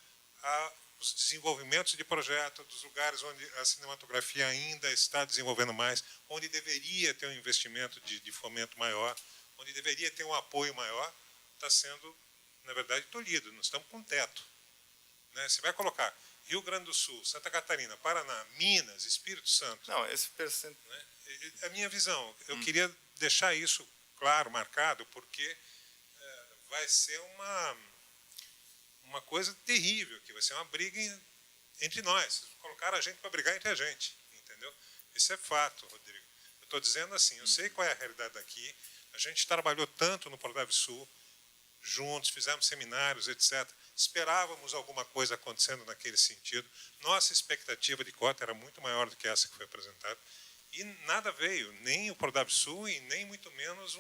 Speaker 6: aos desenvolvimentos de projetos dos lugares onde a cinematografia ainda está desenvolvendo mais, onde deveria ter um investimento de fomento maior, onde deveria ter um apoio maior, está sendo, na verdade, tolhido. Nós estamos com teto, né? Você vai colocar Rio Grande do Sul, Santa Catarina, Paraná, Minas, Espírito Santo.
Speaker 2: Não, esse percentual.
Speaker 6: Né? A minha visão, eu queria deixar isso claro, marcado, porque vai ser uma coisa terrível, que vai ser uma briga entre nós. Colocaram a gente para brigar entre a gente, entendeu? Isso é fato, Rodrigo. Eu estou dizendo assim, eu sei qual é a realidade daqui, a gente trabalhou tanto no Prodave Sul, juntos, fizemos seminários, etc. Esperávamos alguma coisa acontecendo naquele sentido. Nossa expectativa de cota era muito maior do que essa que foi apresentada. E nada veio, nem o Prodave Sul e nem muito menos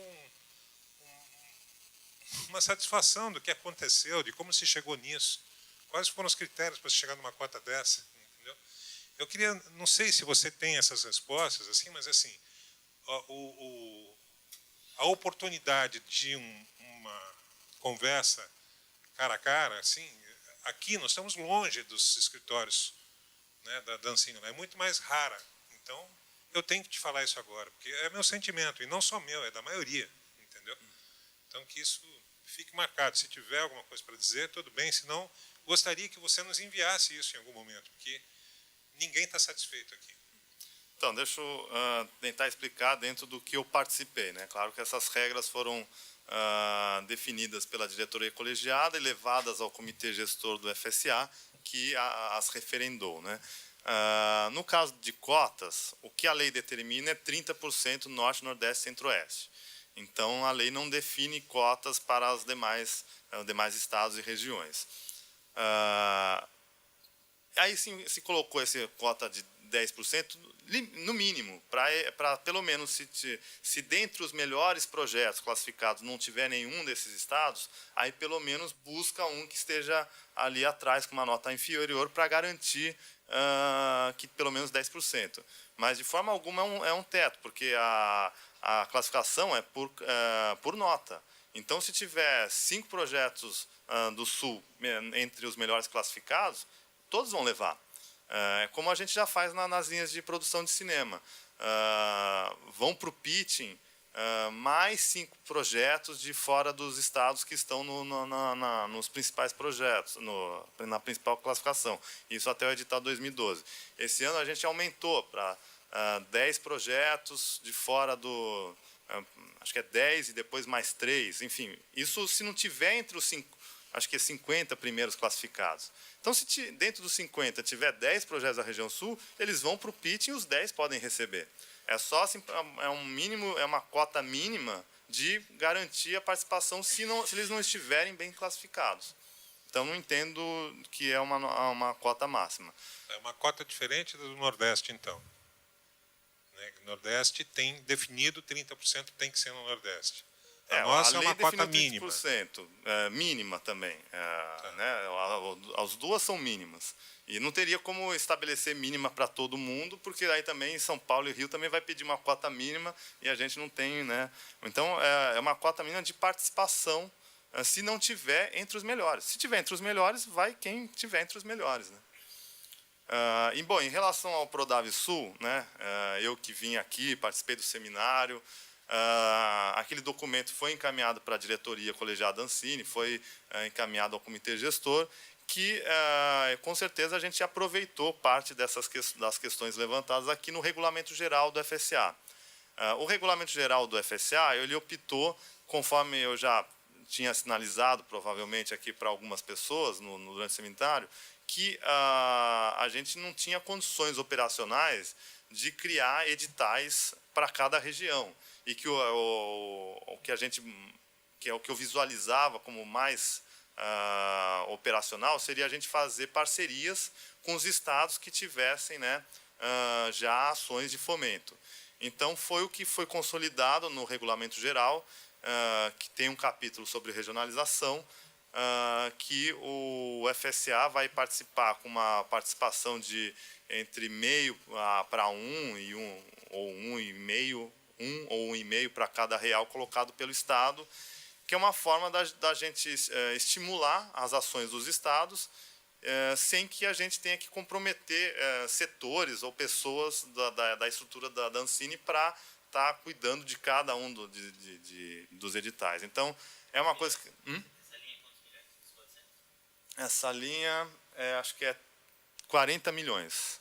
Speaker 6: uma satisfação do que aconteceu, de como se chegou nisso. Quais foram os critérios para se chegar numa cota dessa? Entendeu? Eu queria, não sei se você tem essas respostas, assim, mas assim, a oportunidade de uma conversa cara a cara, assim, aqui nós estamos longe dos escritórios, né, da Ancine, é muito mais rara. Então, eu tenho que te falar isso agora, porque é meu sentimento, e não só meu, é da maioria, entendeu? Então, que isso fique marcado. Se tiver alguma coisa para dizer, tudo bem, senão, gostaria que você nos enviasse isso em algum momento, porque ninguém está satisfeito aqui.
Speaker 2: Então, deixa eu tentar explicar dentro do que eu participei, né? Claro que essas regras foram definidas pela diretoria colegiada e levadas ao comitê gestor do FSA, que as referendou, né? No caso de cotas, o que a lei determina é 30% Norte, Nordeste e Centro-Oeste. Então, a lei não define cotas para os demais estados e regiões. Aí se colocou essa cota de 10%, no mínimo, para pelo menos, se dentre os melhores projetos classificados não tiver nenhum desses estados, aí pelo menos busca um que esteja ali atrás com uma nota inferior para garantir que pelo menos 10%. Mas, de forma alguma, é um teto, porque a classificação é por nota. Então, se tiver 5 projetos do Sul entre os melhores classificados, todos vão levar. Como a gente já faz nas linhas de produção de cinema. Vão para o pitching mais 5 projetos de fora dos estados que estão nos principais projetos, na principal classificação. Isso até o edital 2012. Esse ano a gente aumentou para 10 projetos de fora do... acho que é 10 e depois mais 3. Enfim, isso se não tiver entre os 50 primeiros classificados. Então, se dentro dos 50 tiver 10 projetos da região sul, eles vão para o pitching e os 10 podem receber. É só assim, é uma cota mínima de garantir a participação se eles não estiverem bem classificados. Então, não entendo que é uma cota máxima.
Speaker 6: É uma cota diferente do Nordeste, então. O Nordeste tem definido 30% tem que ser no Nordeste. A nossa é uma cota mínima.
Speaker 2: 30%, mínima também. Né? As duas são mínimas. E não teria como estabelecer mínima para todo mundo, porque aí também São Paulo e Rio também vai pedir uma cota mínima e a gente não tem. Né? Então, é uma cota mínima de participação, se não tiver entre os melhores. Se tiver entre os melhores, vai quem tiver entre os melhores. Né? Bom, em relação ao Prodave Sul, né, eu que vim aqui, participei do seminário, aquele documento foi encaminhado para a diretoria colegiada Ancine, foi encaminhado ao comitê gestor, que, com certeza, a gente aproveitou parte das questões levantadas aqui no Regulamento Geral do FSA. O Regulamento Geral do FSA, ele optou, conforme eu já tinha sinalizado, provavelmente, aqui para algumas pessoas durante o seminário, que a gente não tinha condições operacionais de criar editais para cada região, e que o que a gente, que é o que eu visualizava como mais operacional, seria a gente fazer parcerias com os estados que tivessem, né, já ações de fomento. Então, foi o que foi consolidado no Regulamento Geral, que tem um capítulo sobre regionalização, que o FSA vai participar com uma participação de entre meio para 1 e 1 ou 1,5, 1 ou 1,5 para cada real colocado pelo Estado, que é uma forma da gente estimular as ações dos estados, sem que a gente tenha que comprometer setores ou pessoas da estrutura da Ancine para estar cuidando de cada um dos editais. Então, é uma coisa que... Essa linha, acho que é 40 milhões.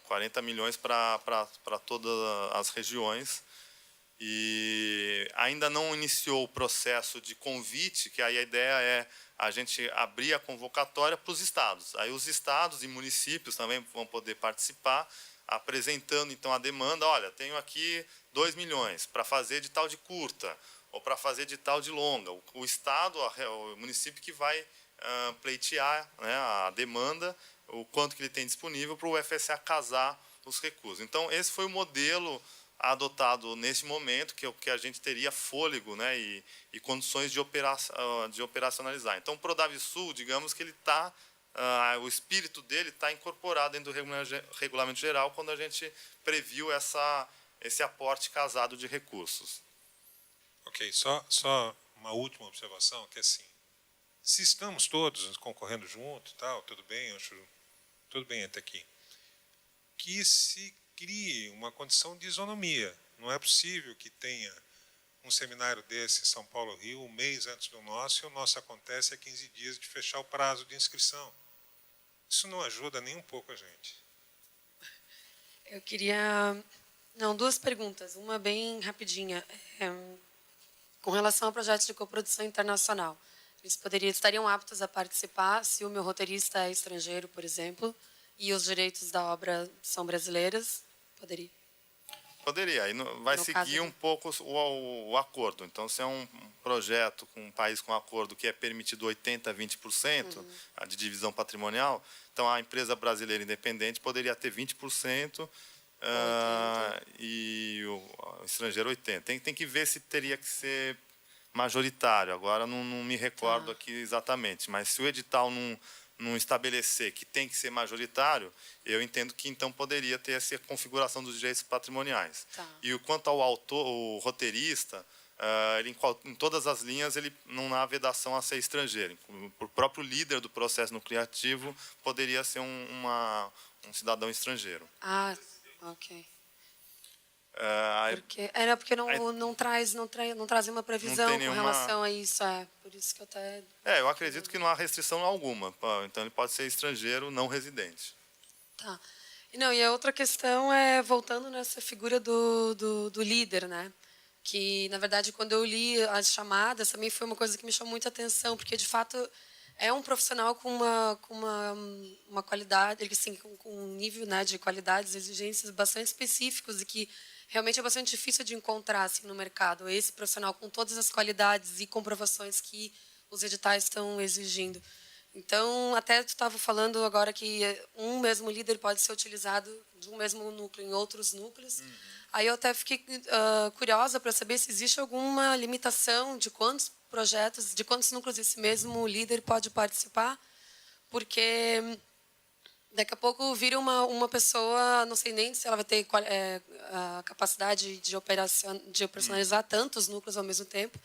Speaker 2: 40 milhões para todas as regiões. E ainda não iniciou o processo de convite, que aí a ideia é a gente abrir a convocatória para os estados. Aí os estados e municípios também vão poder participar, apresentando então a demanda. Olha, tenho aqui 2 milhões para fazer edital de curta ou para fazer edital de longa. O estado, o município que vai pleitear, né, a demanda, o quanto que ele tem disponível para o FSA casar os recursos. Então, esse foi o modelo adotado nesse momento, que a gente teria fôlego, né, e condições de operacionalizar. Então, o Prodavsul, digamos que ele está, o espírito dele está incorporado dentro do Regulamento Geral, quando a gente previu esse aporte casado de recursos.
Speaker 6: Ok, só uma última observação, que é assim, se estamos todos concorrendo junto, tal, tudo bem, acho tudo bem até aqui, que se crie uma condição de isonomia. Não é possível que tenha um seminário desse em São Paulo, Rio, um mês antes do nosso, e o nosso acontece a 15 dias de fechar o prazo de inscrição. Isso não ajuda nem um pouco a gente.
Speaker 7: Eu queria... Não, 2 perguntas. Uma bem rapidinha. Com relação ao projeto de coprodução internacional, eles estariam aptos a participar se o meu roteirista é estrangeiro, por exemplo, e os direitos da obra são brasileiras? Poderia?
Speaker 2: Poderia. Aí vai seguir um pouco o acordo. Então, se é um projeto com um país com acordo que é permitido 80% a 20% de divisão patrimonial, então a empresa brasileira independente poderia ter 20%, e o estrangeiro 80%. Tem que ver se teria que ser majoritário. Agora não me recordo aqui exatamente, mas se o edital não estabelecer que tem que ser majoritário, eu entendo que então poderia ter essa configuração dos direitos patrimoniais. E quanto ao autor, o roteirista, ele, em todas as linhas ele não há vedação a ser estrangeiro. O próprio líder do processo no criativo poderia ser um cidadão estrangeiro.
Speaker 7: Ah, ok. Porque não trazem uma previsão com relação a isso. Por isso que eu até...
Speaker 2: eu acredito que não há restrição alguma. Então, ele pode ser estrangeiro não residente.
Speaker 7: Tá. E a outra questão é, voltando nessa figura do líder, né? Que, na verdade, quando eu li as chamadas, também foi uma coisa que me chamou muita atenção, porque, de fato, é um profissional com uma qualidade, assim, com um nível, né, de qualidades, exigências bastante específicos e que realmente é bastante difícil de encontrar assim, no mercado. Esse profissional com todas as qualidades e comprovações que os editais estão exigindo. Então, até tu estava falando agora que um mesmo líder pode ser utilizado de um mesmo núcleo em outros núcleos. Aí eu até fiquei curiosa para saber se existe alguma limitação de quantos projetos, de quantos núcleos esse mesmo líder pode participar, porque daqui a pouco vira uma pessoa, não sei nem se ela vai ter a capacidade de operacionalizar tantos núcleos ao mesmo tempo,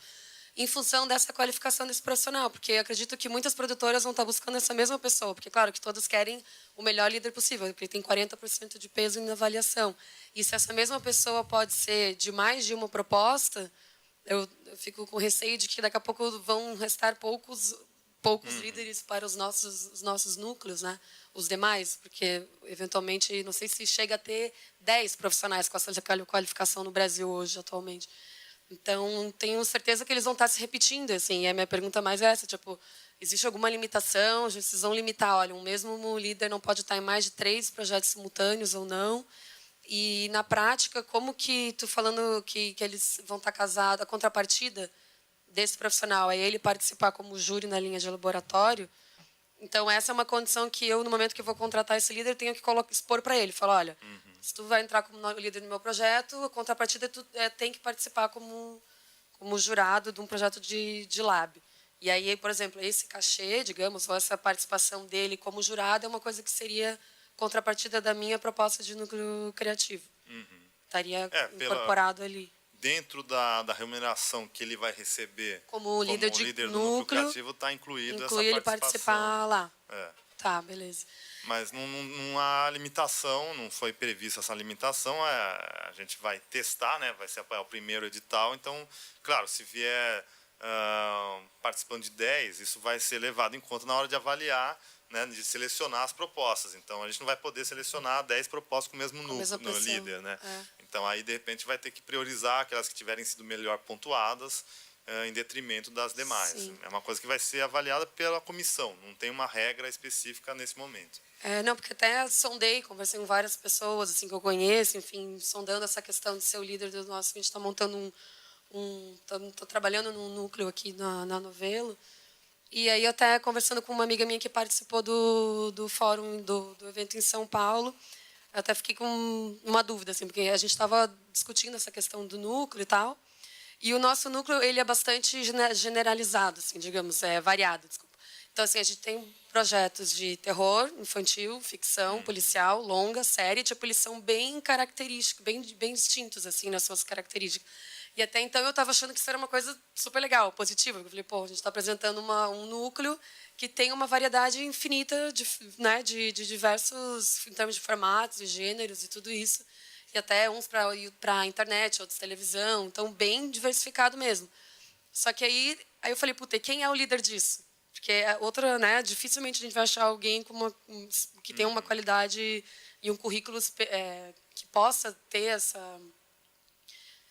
Speaker 7: em função dessa qualificação desse profissional, porque acredito que muitas produtoras vão estar buscando essa mesma pessoa, porque, claro, que todos querem o melhor líder possível, porque ele tem 40% de peso na avaliação. E se essa mesma pessoa pode ser de mais de uma proposta, eu fico com receio de que daqui a pouco vão restar poucos líderes para os nossos núcleos, né? Os demais, porque, eventualmente, não sei se chega a ter 10 profissionais com essa qualificação no Brasil hoje, atualmente. Então, tenho certeza que eles vão estar se repetindo, assim. E a minha pergunta mais é essa, tipo, existe alguma limitação? Vocês vão limitar, olha, um mesmo líder não pode estar em mais de 3 projetos simultâneos ou não? E, na prática, como que, tu falando que eles vão estar casados, a contrapartida desse profissional é ele participar como júri na linha de laboratório, então essa é uma condição que eu, no momento que eu vou contratar esse líder, tenho que expor para ele. Falar, olha, se tu vai entrar como líder no meu projeto, a contrapartida tu tem que participar como jurado de um projeto de lab. E aí, por exemplo, esse cachê, digamos, ou essa participação dele como jurado é uma coisa que seria contrapartida da minha proposta de núcleo criativo. Estaria incorporado ali.
Speaker 2: Dentro da remuneração que ele vai receber
Speaker 7: Como líder de
Speaker 2: do núcleo
Speaker 7: núcleo,
Speaker 2: criativo, está incluído essa
Speaker 7: ele
Speaker 2: participação.
Speaker 7: participar lá.
Speaker 2: É.
Speaker 7: Tá, beleza.
Speaker 2: Mas não há limitação, não foi prevista essa limitação. A gente vai testar, né? Vai ser o primeiro edital. Então, claro, se vier participando de 10, isso vai ser levado em conta na hora de avaliar, né, de selecionar as propostas. Então, a gente não vai poder selecionar 10 propostas com o mesmo núcleo, no líder. Né? Então, aí, de repente, vai ter que priorizar aquelas que tiverem sido melhor pontuadas em detrimento das demais.
Speaker 7: Sim.
Speaker 2: É uma coisa que vai ser avaliada pela comissão, não tem uma regra específica nesse momento.
Speaker 7: Não, porque até sondei, conversei com várias pessoas assim, que eu conheço, enfim, sondando essa questão de ser o líder do nosso. A gente está montando estou trabalhando num núcleo aqui na Novelo. E aí, eu até conversando com uma amiga minha que participou do fórum do evento em São Paulo, eu até fiquei com uma dúvida, assim, porque a gente estava discutindo essa questão do núcleo e tal. E o nosso núcleo ele é bastante generalizado, assim, digamos, variado, desculpa. Então, assim, a gente tem projetos de terror infantil, ficção, policial, longa, série, tipo, eles são bem característicos, bem distintos, assim, nas suas características. E até então eu estava achando que isso era uma coisa super legal, positiva. Eu falei, pô, a gente está apresentando um núcleo que tem uma variedade infinita de diversos, em termos de formatos e gêneros e tudo isso. E até uns para a internet, outros televisão, então bem diversificado mesmo. Só que aí eu falei, puta, quem é o líder disso? Porque outra, né, dificilmente a gente vai achar alguém que tenha uma qualidade e um currículo que possa ter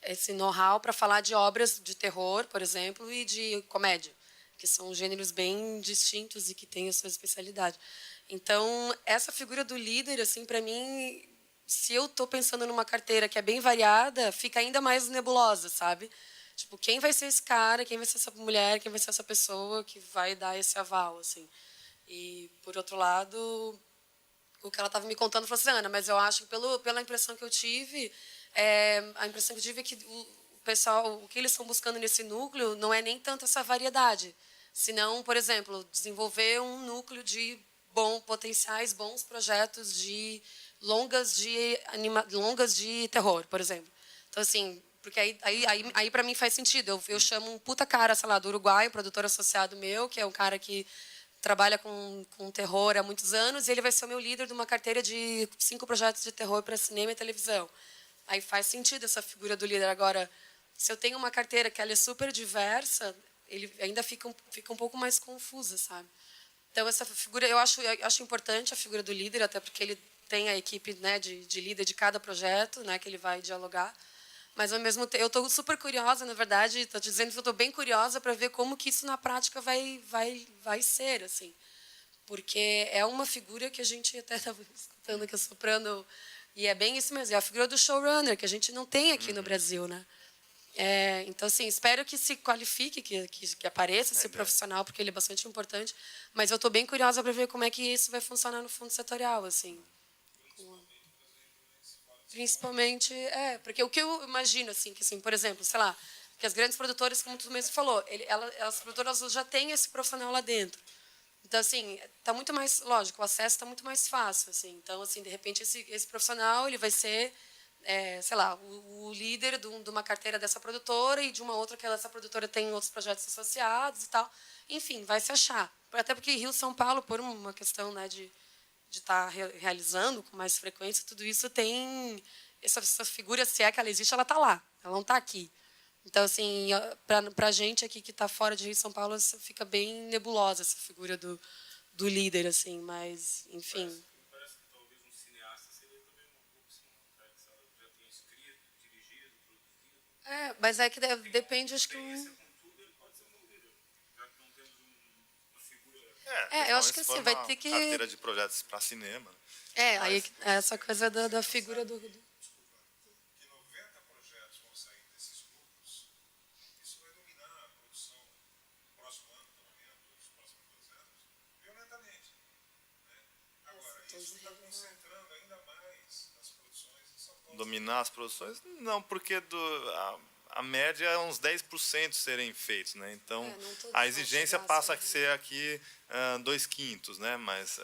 Speaker 7: esse know-how para falar de obras de terror, por exemplo, e de comédia, que são gêneros bem distintos e que têm a sua especialidade. Então, essa figura do líder, assim, para mim, se eu estou pensando numa carteira que é bem variada, fica ainda mais nebulosa, sabe? Tipo, quem vai ser esse cara, quem vai ser essa mulher, quem vai ser essa pessoa que vai dar esse aval, assim. E, por outro lado, o que ela estava me contando falou assim, Ana, mas eu acho que pela impressão que eu tive, a impressão que eu tive é que o pessoal, o que eles estão buscando nesse núcleo não é nem tanto essa variedade, senão, por exemplo, desenvolver um núcleo de potenciais bons projetos de longas de terror, por exemplo. Então, assim, porque aí para mim faz sentido. Eu chamo um puta cara, sei lá, do Uruguai, um produtor associado meu, que é um cara que trabalha com terror há muitos anos, e ele vai ser o meu líder de uma carteira de 5 projetos de terror para cinema e televisão. Aí faz sentido essa figura do líder. Agora, se eu tenho uma carteira que ela é super diversa, ele ainda fica um pouco mais confusa, sabe? Então, essa figura, eu acho importante a figura do líder, até porque ele tem a equipe, né, de líder de cada projeto, né, que ele vai dialogar. Mas, ao mesmo tempo, eu estou super curiosa, na verdade, estou dizendo que eu estou bem curiosa para ver como que isso, na prática, vai ser, assim. Porque é uma figura que a gente até estava escutando aqui, a soprano, e é bem isso mesmo, é a figura do showrunner, que a gente não tem aqui no Brasil, né? Então, assim, espero que se qualifique, que apareça esse profissional, porque ele é bastante importante, mas eu estou bem curiosa para ver como é que isso vai funcionar no fundo setorial, assim. Principalmente, porque o que eu imagino, assim, que, assim, por exemplo, sei lá, que as grandes produtoras, como tu mesmo falou, as produtoras já têm esse profissional lá dentro. Então, assim, está muito mais, lógico, o acesso está muito mais fácil, assim. Então, assim, de repente, esse profissional, ele vai ser, sei lá, o líder de uma carteira dessa produtora e de uma outra que essa produtora tem outros projetos associados e tal. Enfim, vai se achar. Até porque Rio e São Paulo, por uma questão, né, de estar realizando com mais frequência, tudo isso tem essa figura, se é que ela existe, ela está lá, ela não está aqui. Então, assim, para a gente aqui que está fora de Rio e São Paulo, fica bem nebulosa essa figura do líder, assim, mas, enfim.
Speaker 4: Parece que talvez um cineasta seria também uma boa opção, né? Se ela já tem escrito, dirigido, produzido.
Speaker 7: Mas é que depende, acho que...
Speaker 4: Com tudo, ele pode ser um bom líder, já que não temos uma figura
Speaker 7: eu acho que
Speaker 2: se for
Speaker 7: assim, vai
Speaker 2: uma
Speaker 7: ter que...
Speaker 2: carteira de projetos para cinema.
Speaker 7: Aí essa coisa da figura do...
Speaker 6: que 90 projetos vão sair desses grupos, isso vai dominar a produção no próximo ano, pelo menos, nos próximos 2 anos, violentamente. Né? Agora, isso está concentrando ainda mais as produções em São Paulo.
Speaker 2: Dominar as produções? Não, porque a média é uns 10% serem feitos, né? Então,
Speaker 7: não todos
Speaker 2: a
Speaker 7: vão
Speaker 2: exigência
Speaker 7: chegar
Speaker 2: passa a
Speaker 7: assim,
Speaker 2: ser aqui 2/5, né? Mas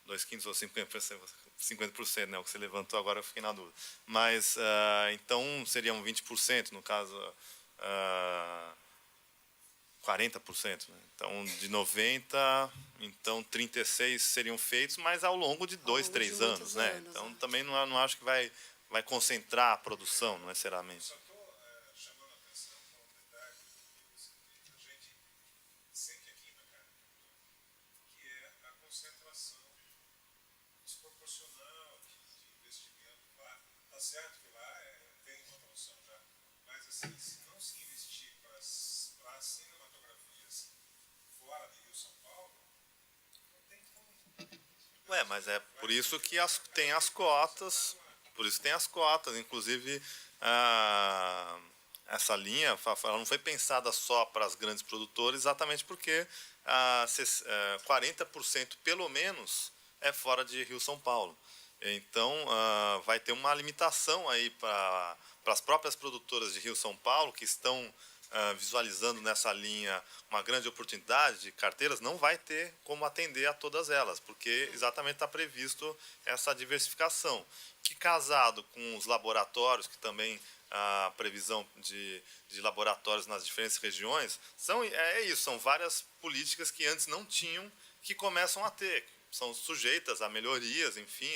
Speaker 2: 2/5 ou 50%, né? O que você levantou agora eu fiquei na dúvida. Mas, então, seriam 20%, no caso, 40%. Né? Então, de 90, então 36 seriam feitos, mas ao longo de 2, 3 anos, né? Então, também não acho que vai concentrar a produção, não necessariamente.
Speaker 6: Só estou chamando a atenção para um detalhe que a gente sente aqui na cara, que é a concentração desproporcional de investimento lá. Está certo que lá tem uma noção já, mas assim, se não se investir para cinematografias fora de Rio São Paulo, não tem como.
Speaker 2: Mas é por isso que tem as cotas. Por isso tem as cotas, inclusive essa linha ela não foi pensada só para as grandes produtoras, exatamente porque 40% pelo menos é fora de Rio São Paulo. Então vai ter uma limitação aí para as próprias produtoras de Rio São Paulo que estão visualizando nessa linha uma grande oportunidade de carteiras, não vai ter como atender a todas elas, porque exatamente está previsto essa diversificação, que casado com os laboratórios, que também a previsão de laboratórios nas diferentes regiões, são várias políticas que antes não tinham, que começam a ter, são sujeitas a melhorias, enfim,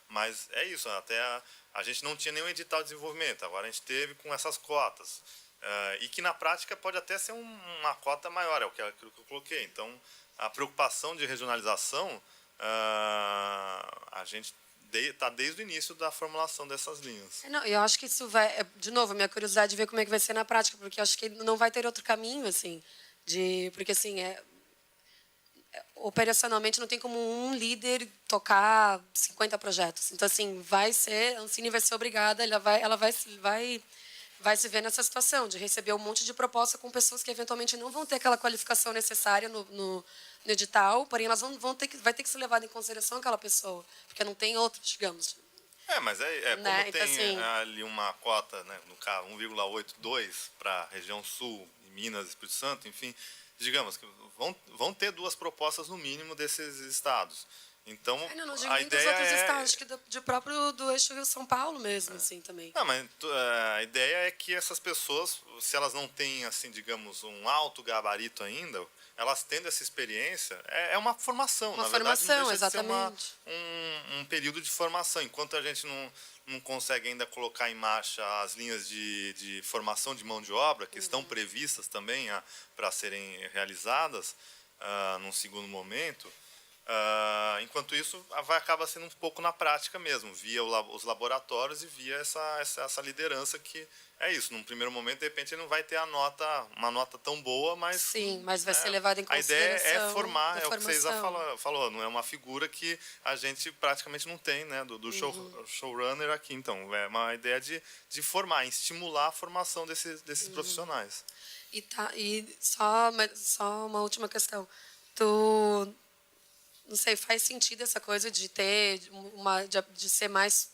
Speaker 2: mas é isso, até a gente não tinha nenhum edital de desenvolvimento, agora a gente teve com essas cotas. E que na prática pode até ser uma cota maior, é aquilo que eu coloquei. Então, a preocupação de regionalização, a gente está desde o início da formulação dessas linhas.
Speaker 7: Não, eu acho que isso vai... De novo, a minha curiosidade de ver como é que vai ser na prática, porque eu acho que não vai ter outro caminho, assim, porque, assim, operacionalmente não tem como um líder tocar 50 projetos. Então, assim, a Ancine vai ser obrigada, ela vai se ver nessa situação de receber um monte de proposta com pessoas que eventualmente não vão ter aquela qualificação necessária no edital, porém elas vai ter que ser levada em consideração aquela pessoa, porque não tem outro, digamos.
Speaker 2: Mas como
Speaker 7: né?
Speaker 2: tem
Speaker 7: Então, assim,
Speaker 2: ali uma cota, né, no caso 1,82 para a região sul, Minas, Espírito Santo, enfim, digamos que vão ter 2 propostas no mínimo desses estados. Então,
Speaker 7: não digo
Speaker 2: a
Speaker 7: nem dos
Speaker 2: ideia
Speaker 7: outros estados, acho que do eixo Rio-São Paulo mesmo, assim, também.
Speaker 2: Não, mas a ideia é que essas pessoas, se elas não têm, assim, digamos, um alto gabarito ainda, elas tendo essa experiência, é uma formação.
Speaker 7: Uma
Speaker 2: na verdade,
Speaker 7: formação,
Speaker 2: não deixa
Speaker 7: exatamente.
Speaker 2: de ser um período de formação. Enquanto a gente não consegue ainda colocar em marcha as linhas de formação de mão de obra, que estão previstas também para serem realizadas num segundo momento, enquanto isso, acaba sendo um pouco na prática mesmo, via os laboratórios e via essa liderança que é isso. Num primeiro momento, de repente, ele não vai ter uma nota tão boa, mas...
Speaker 7: Sim, mas vai ser levado em
Speaker 2: A ideia
Speaker 7: consideração.
Speaker 2: é formar, é o que vocês falou, não é uma figura que a gente praticamente não tem, né, do showrunner aqui. Então, é uma ideia de formar, estimular a formação desses profissionais.
Speaker 7: E só uma última questão. Não sei, faz sentido essa coisa de ter de ser mais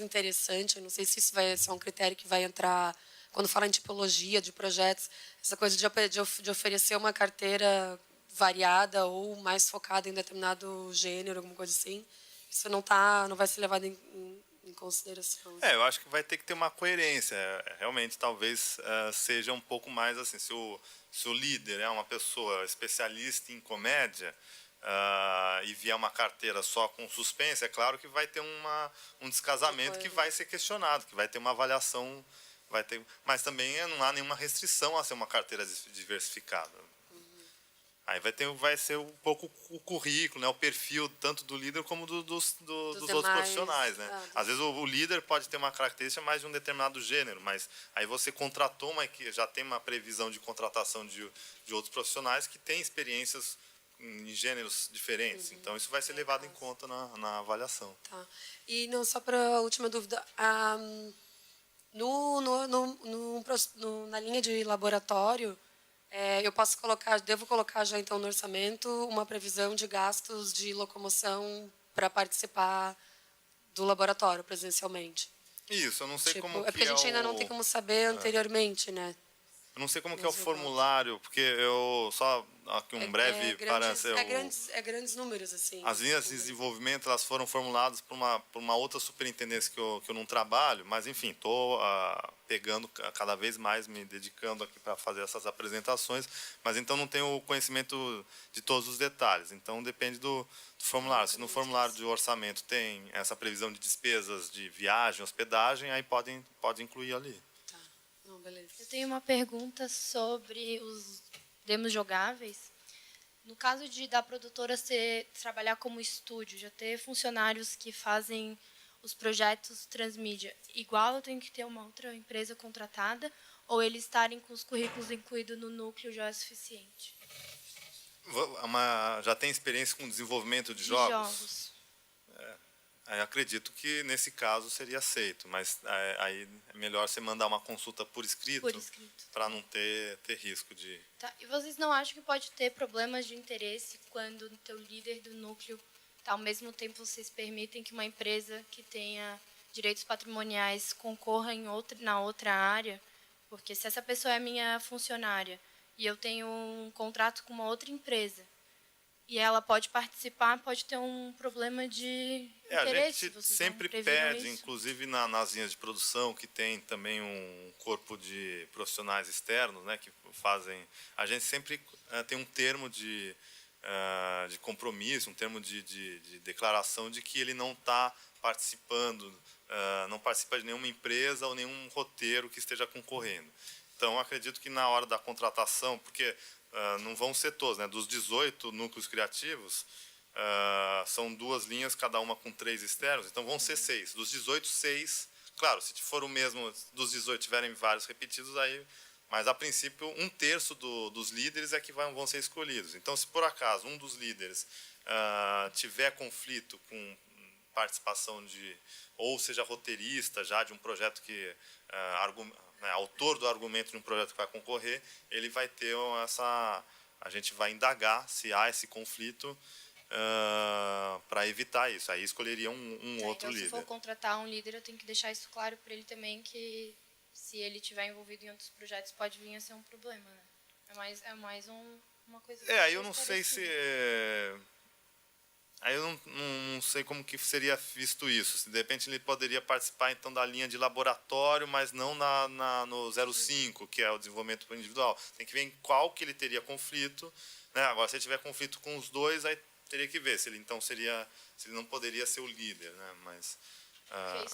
Speaker 7: interessante. Eu não sei se isso vai ser um critério que vai entrar quando fala em tipologia de projetos, essa coisa de oferecer uma carteira variada ou mais focada em determinado gênero, alguma coisa assim. Isso não vai ser levado em consideração.
Speaker 2: Eu acho que vai ter que ter uma coerência. Realmente, talvez seja um pouco mais assim, se o líder é uma pessoa especialista em comédia, e vier uma carteira só com suspense, é claro que vai ter um descasamento que vai ser questionado, que vai ter uma avaliação, mas também não há nenhuma restrição a ser uma carteira diversificada. Aí vai ser um pouco o currículo, né, o perfil tanto do líder como dos outros profissionais, né? Às vezes o líder pode ter uma característica mais de um determinado gênero, mas aí você contratou, mas que já tem uma previsão de contratação de outros profissionais que têm experiências em gêneros diferentes. Então, isso vai ser levado em conta na avaliação.
Speaker 7: Tá. E não, só para a última dúvida, na linha de laboratório, eu devo colocar já então no orçamento uma previsão de gastos de locomoção para participar do laboratório presencialmente.
Speaker 2: Isso, eu não sei como que
Speaker 7: porque a gente ainda não tem como saber anteriormente, né?
Speaker 2: Eu não sei como que é o formulário, porque eu só aqui um breve parâmetro.
Speaker 7: Grandes números assim.
Speaker 2: As linhas de desenvolvimento elas foram formuladas por uma outra superintendência que eu não trabalho, mas enfim, estou pegando cada vez mais, me dedicando aqui para fazer essas apresentações, mas então não tenho o conhecimento de todos os detalhes. Então depende do formulário. Se no formulário de orçamento tem essa previsão de despesas de viagem, hospedagem, aí pode incluir ali.
Speaker 7: Não, beleza.
Speaker 8: Eu tenho uma pergunta sobre os demos jogáveis. No caso da produtora trabalhar como estúdio, já ter funcionários que fazem os projetos transmídia, igual eu tenho que ter uma outra empresa contratada, ou eles estarem com os currículos incluídos no núcleo já é suficiente?
Speaker 2: Já tem experiência com desenvolvimento de jogos? Aí acredito que nesse caso seria aceito, mas aí é melhor você mandar uma consulta por escrito para não ter risco de...
Speaker 8: Tá. E vocês não acham que pode ter problemas de interesse quando o teu líder do núcleo, ao mesmo tempo vocês permitem que uma empresa que tenha direitos patrimoniais concorra na outra área? Porque se essa pessoa é minha funcionária e eu tenho um contrato com uma outra empresa, e ela pode participar, pode ter um problema de interesse.
Speaker 2: A gente sempre pede, inclusive nas linhas de produção, que tem também um corpo de profissionais externos, né, que fazem... A gente sempre tem um termo de compromisso, um termo de declaração de que ele não está participando, não participa de nenhuma empresa ou nenhum roteiro que esteja concorrendo. Então, acredito que na hora da contratação, porque... não vão ser todos, né? Dos 18 núcleos criativos, são 2 linhas, cada uma com 3 externos, então vão ser 6. Dos 18, 6. Claro, se for o mesmo, dos 18 tiverem vários repetidos, aí... Mas, a princípio, 1/3 dos líderes é que vão ser escolhidos. Então, se por acaso um dos líderes tiver conflito com participação ou seja roteirista já de um projeto que... autor do argumento de um projeto que vai concorrer, ele vai ter a gente vai indagar se há esse conflito para evitar isso. Aí escolheria um outro líder.
Speaker 8: Se for contratar um líder, eu tenho que deixar isso claro para ele também, que se ele estiver envolvido em outros projetos, pode vir a ser um problema, né? É mais uma coisa...
Speaker 2: Aí eu não sei se... Aí eu não sei como que seria visto isso. Se de repente ele poderia participar então da linha de laboratório, mas não no 05, que é o desenvolvimento individual. Tem que ver em qual que ele teria conflito, né? Agora, se ele tiver conflito com os dois, aí teria que ver se ele então se ele não poderia ser o líder, né? Mas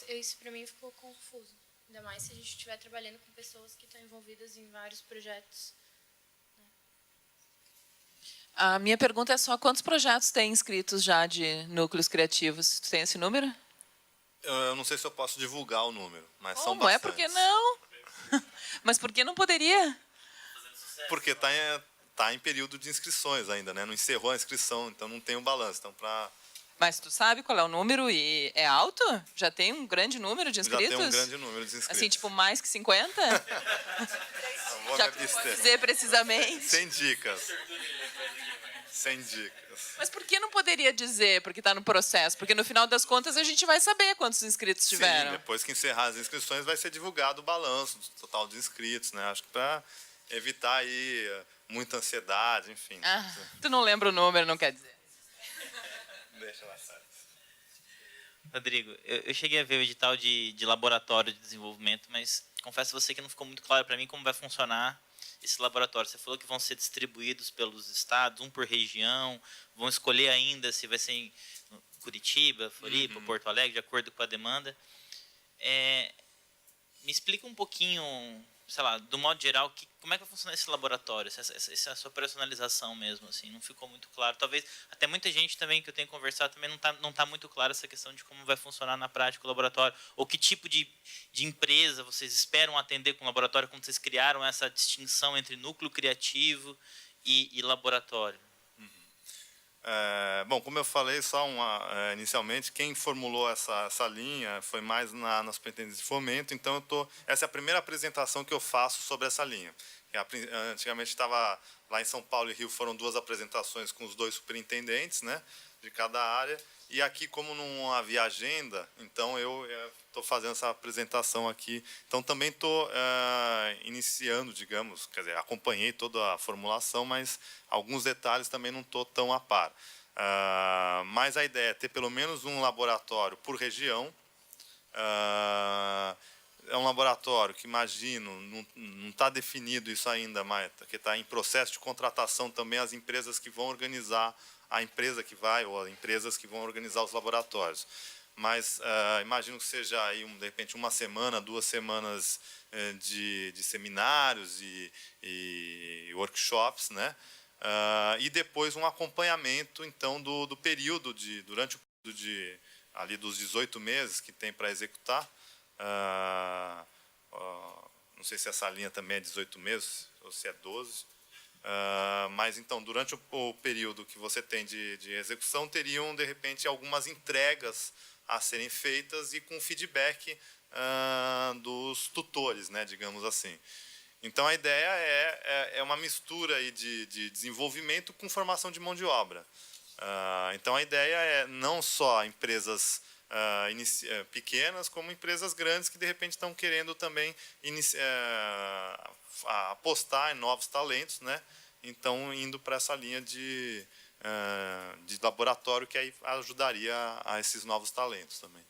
Speaker 8: isso para mim ficou confuso. Ainda mais se a gente estiver trabalhando com pessoas que estão envolvidas em vários projetos.
Speaker 9: A minha pergunta é só quantos projetos tem inscritos já de núcleos criativos? Tu tem esse número?
Speaker 2: Eu não sei se eu posso divulgar o número, mas são
Speaker 9: Como
Speaker 2: bastantes.
Speaker 9: Por que não? Mas por que não poderia?
Speaker 2: Porque tá em período de inscrições ainda, né? Não encerrou a inscrição, então não tem o balanço. Então,
Speaker 9: Mas tu sabe qual é o número e é alto? Já tem um grande número de inscritos?
Speaker 2: Já tem um grande número de inscritos.
Speaker 9: Assim, tipo, mais que 50?
Speaker 2: Não vou
Speaker 9: já
Speaker 2: me abster.
Speaker 9: pode dizer precisamente.
Speaker 2: Sem dicas. Sem dicas.
Speaker 9: Mas por que não poderia dizer, porque está no processo? Porque no final das contas a gente vai saber quantos inscritos tiveram.
Speaker 2: Sim, depois que encerrar as inscrições vai ser divulgado o balanço do total de inscritos, né? Acho que para evitar aí muita ansiedade, enfim.
Speaker 9: Tu não lembra o número, não quer dizer.
Speaker 2: Deixa lá, sabe.
Speaker 10: Rodrigo, eu cheguei a ver o edital de laboratório de desenvolvimento, mas confesso a você que não ficou muito claro para mim como vai funcionar esse laboratório. Você falou que vão ser distribuídos pelos estados, um por região, vão escolher ainda se vai ser em Curitiba, Floripa, Porto Alegre, de acordo com a demanda. Me explica um pouquinho, sei lá, do modo geral, como é que vai funcionar esse laboratório, essa sua personalização mesmo, assim, não ficou muito claro. Talvez até muita gente também que eu tenho conversado também não tá muito claro essa questão de como vai funcionar na prática o laboratório, ou que tipo de empresa vocês esperam atender com o laboratório, como vocês criaram essa distinção entre núcleo criativo e laboratório.
Speaker 2: Bom, como eu falei, inicialmente, quem formulou essa linha foi mais na Superintendência de Fomento, então essa é a primeira apresentação que eu faço sobre essa linha. Antigamente estava lá em São Paulo e Rio, foram 2 apresentações com os 2 superintendentes, né, de cada área, e aqui, como não havia agenda, então eu estou fazendo essa apresentação aqui. Então também estou iniciando, digamos, quer dizer, acompanhei toda a formulação, mas alguns detalhes também não estou tão a par. Mas a ideia é ter pelo menos um laboratório por região. É um laboratório que, imagino, não está definido isso ainda, mas que está em processo de contratação também as empresas que vão organizar, a empresa que vai, ou as empresas que vão organizar os laboratórios. Mas imagino que seja aí, de repente, 1 semana, 2 semanas de seminários e workshops, né? E depois um acompanhamento, então, do período, durante o período ali dos 18 meses que tem para executar. Não sei se essa linha também é 18 meses ou se é 12. Mas, então, durante o período que você tem de execução, teriam, de repente, algumas entregas a serem feitas e com feedback dos tutores, né, digamos assim. Então, a ideia é uma mistura aí de desenvolvimento com formação de mão de obra. Então, a ideia é não só empresas pequenas, como empresas grandes que, de repente, estão querendo também apostar em novos talentos, né? Então, indo para essa linha de laboratório que aí ajudaria a esses novos talentos também.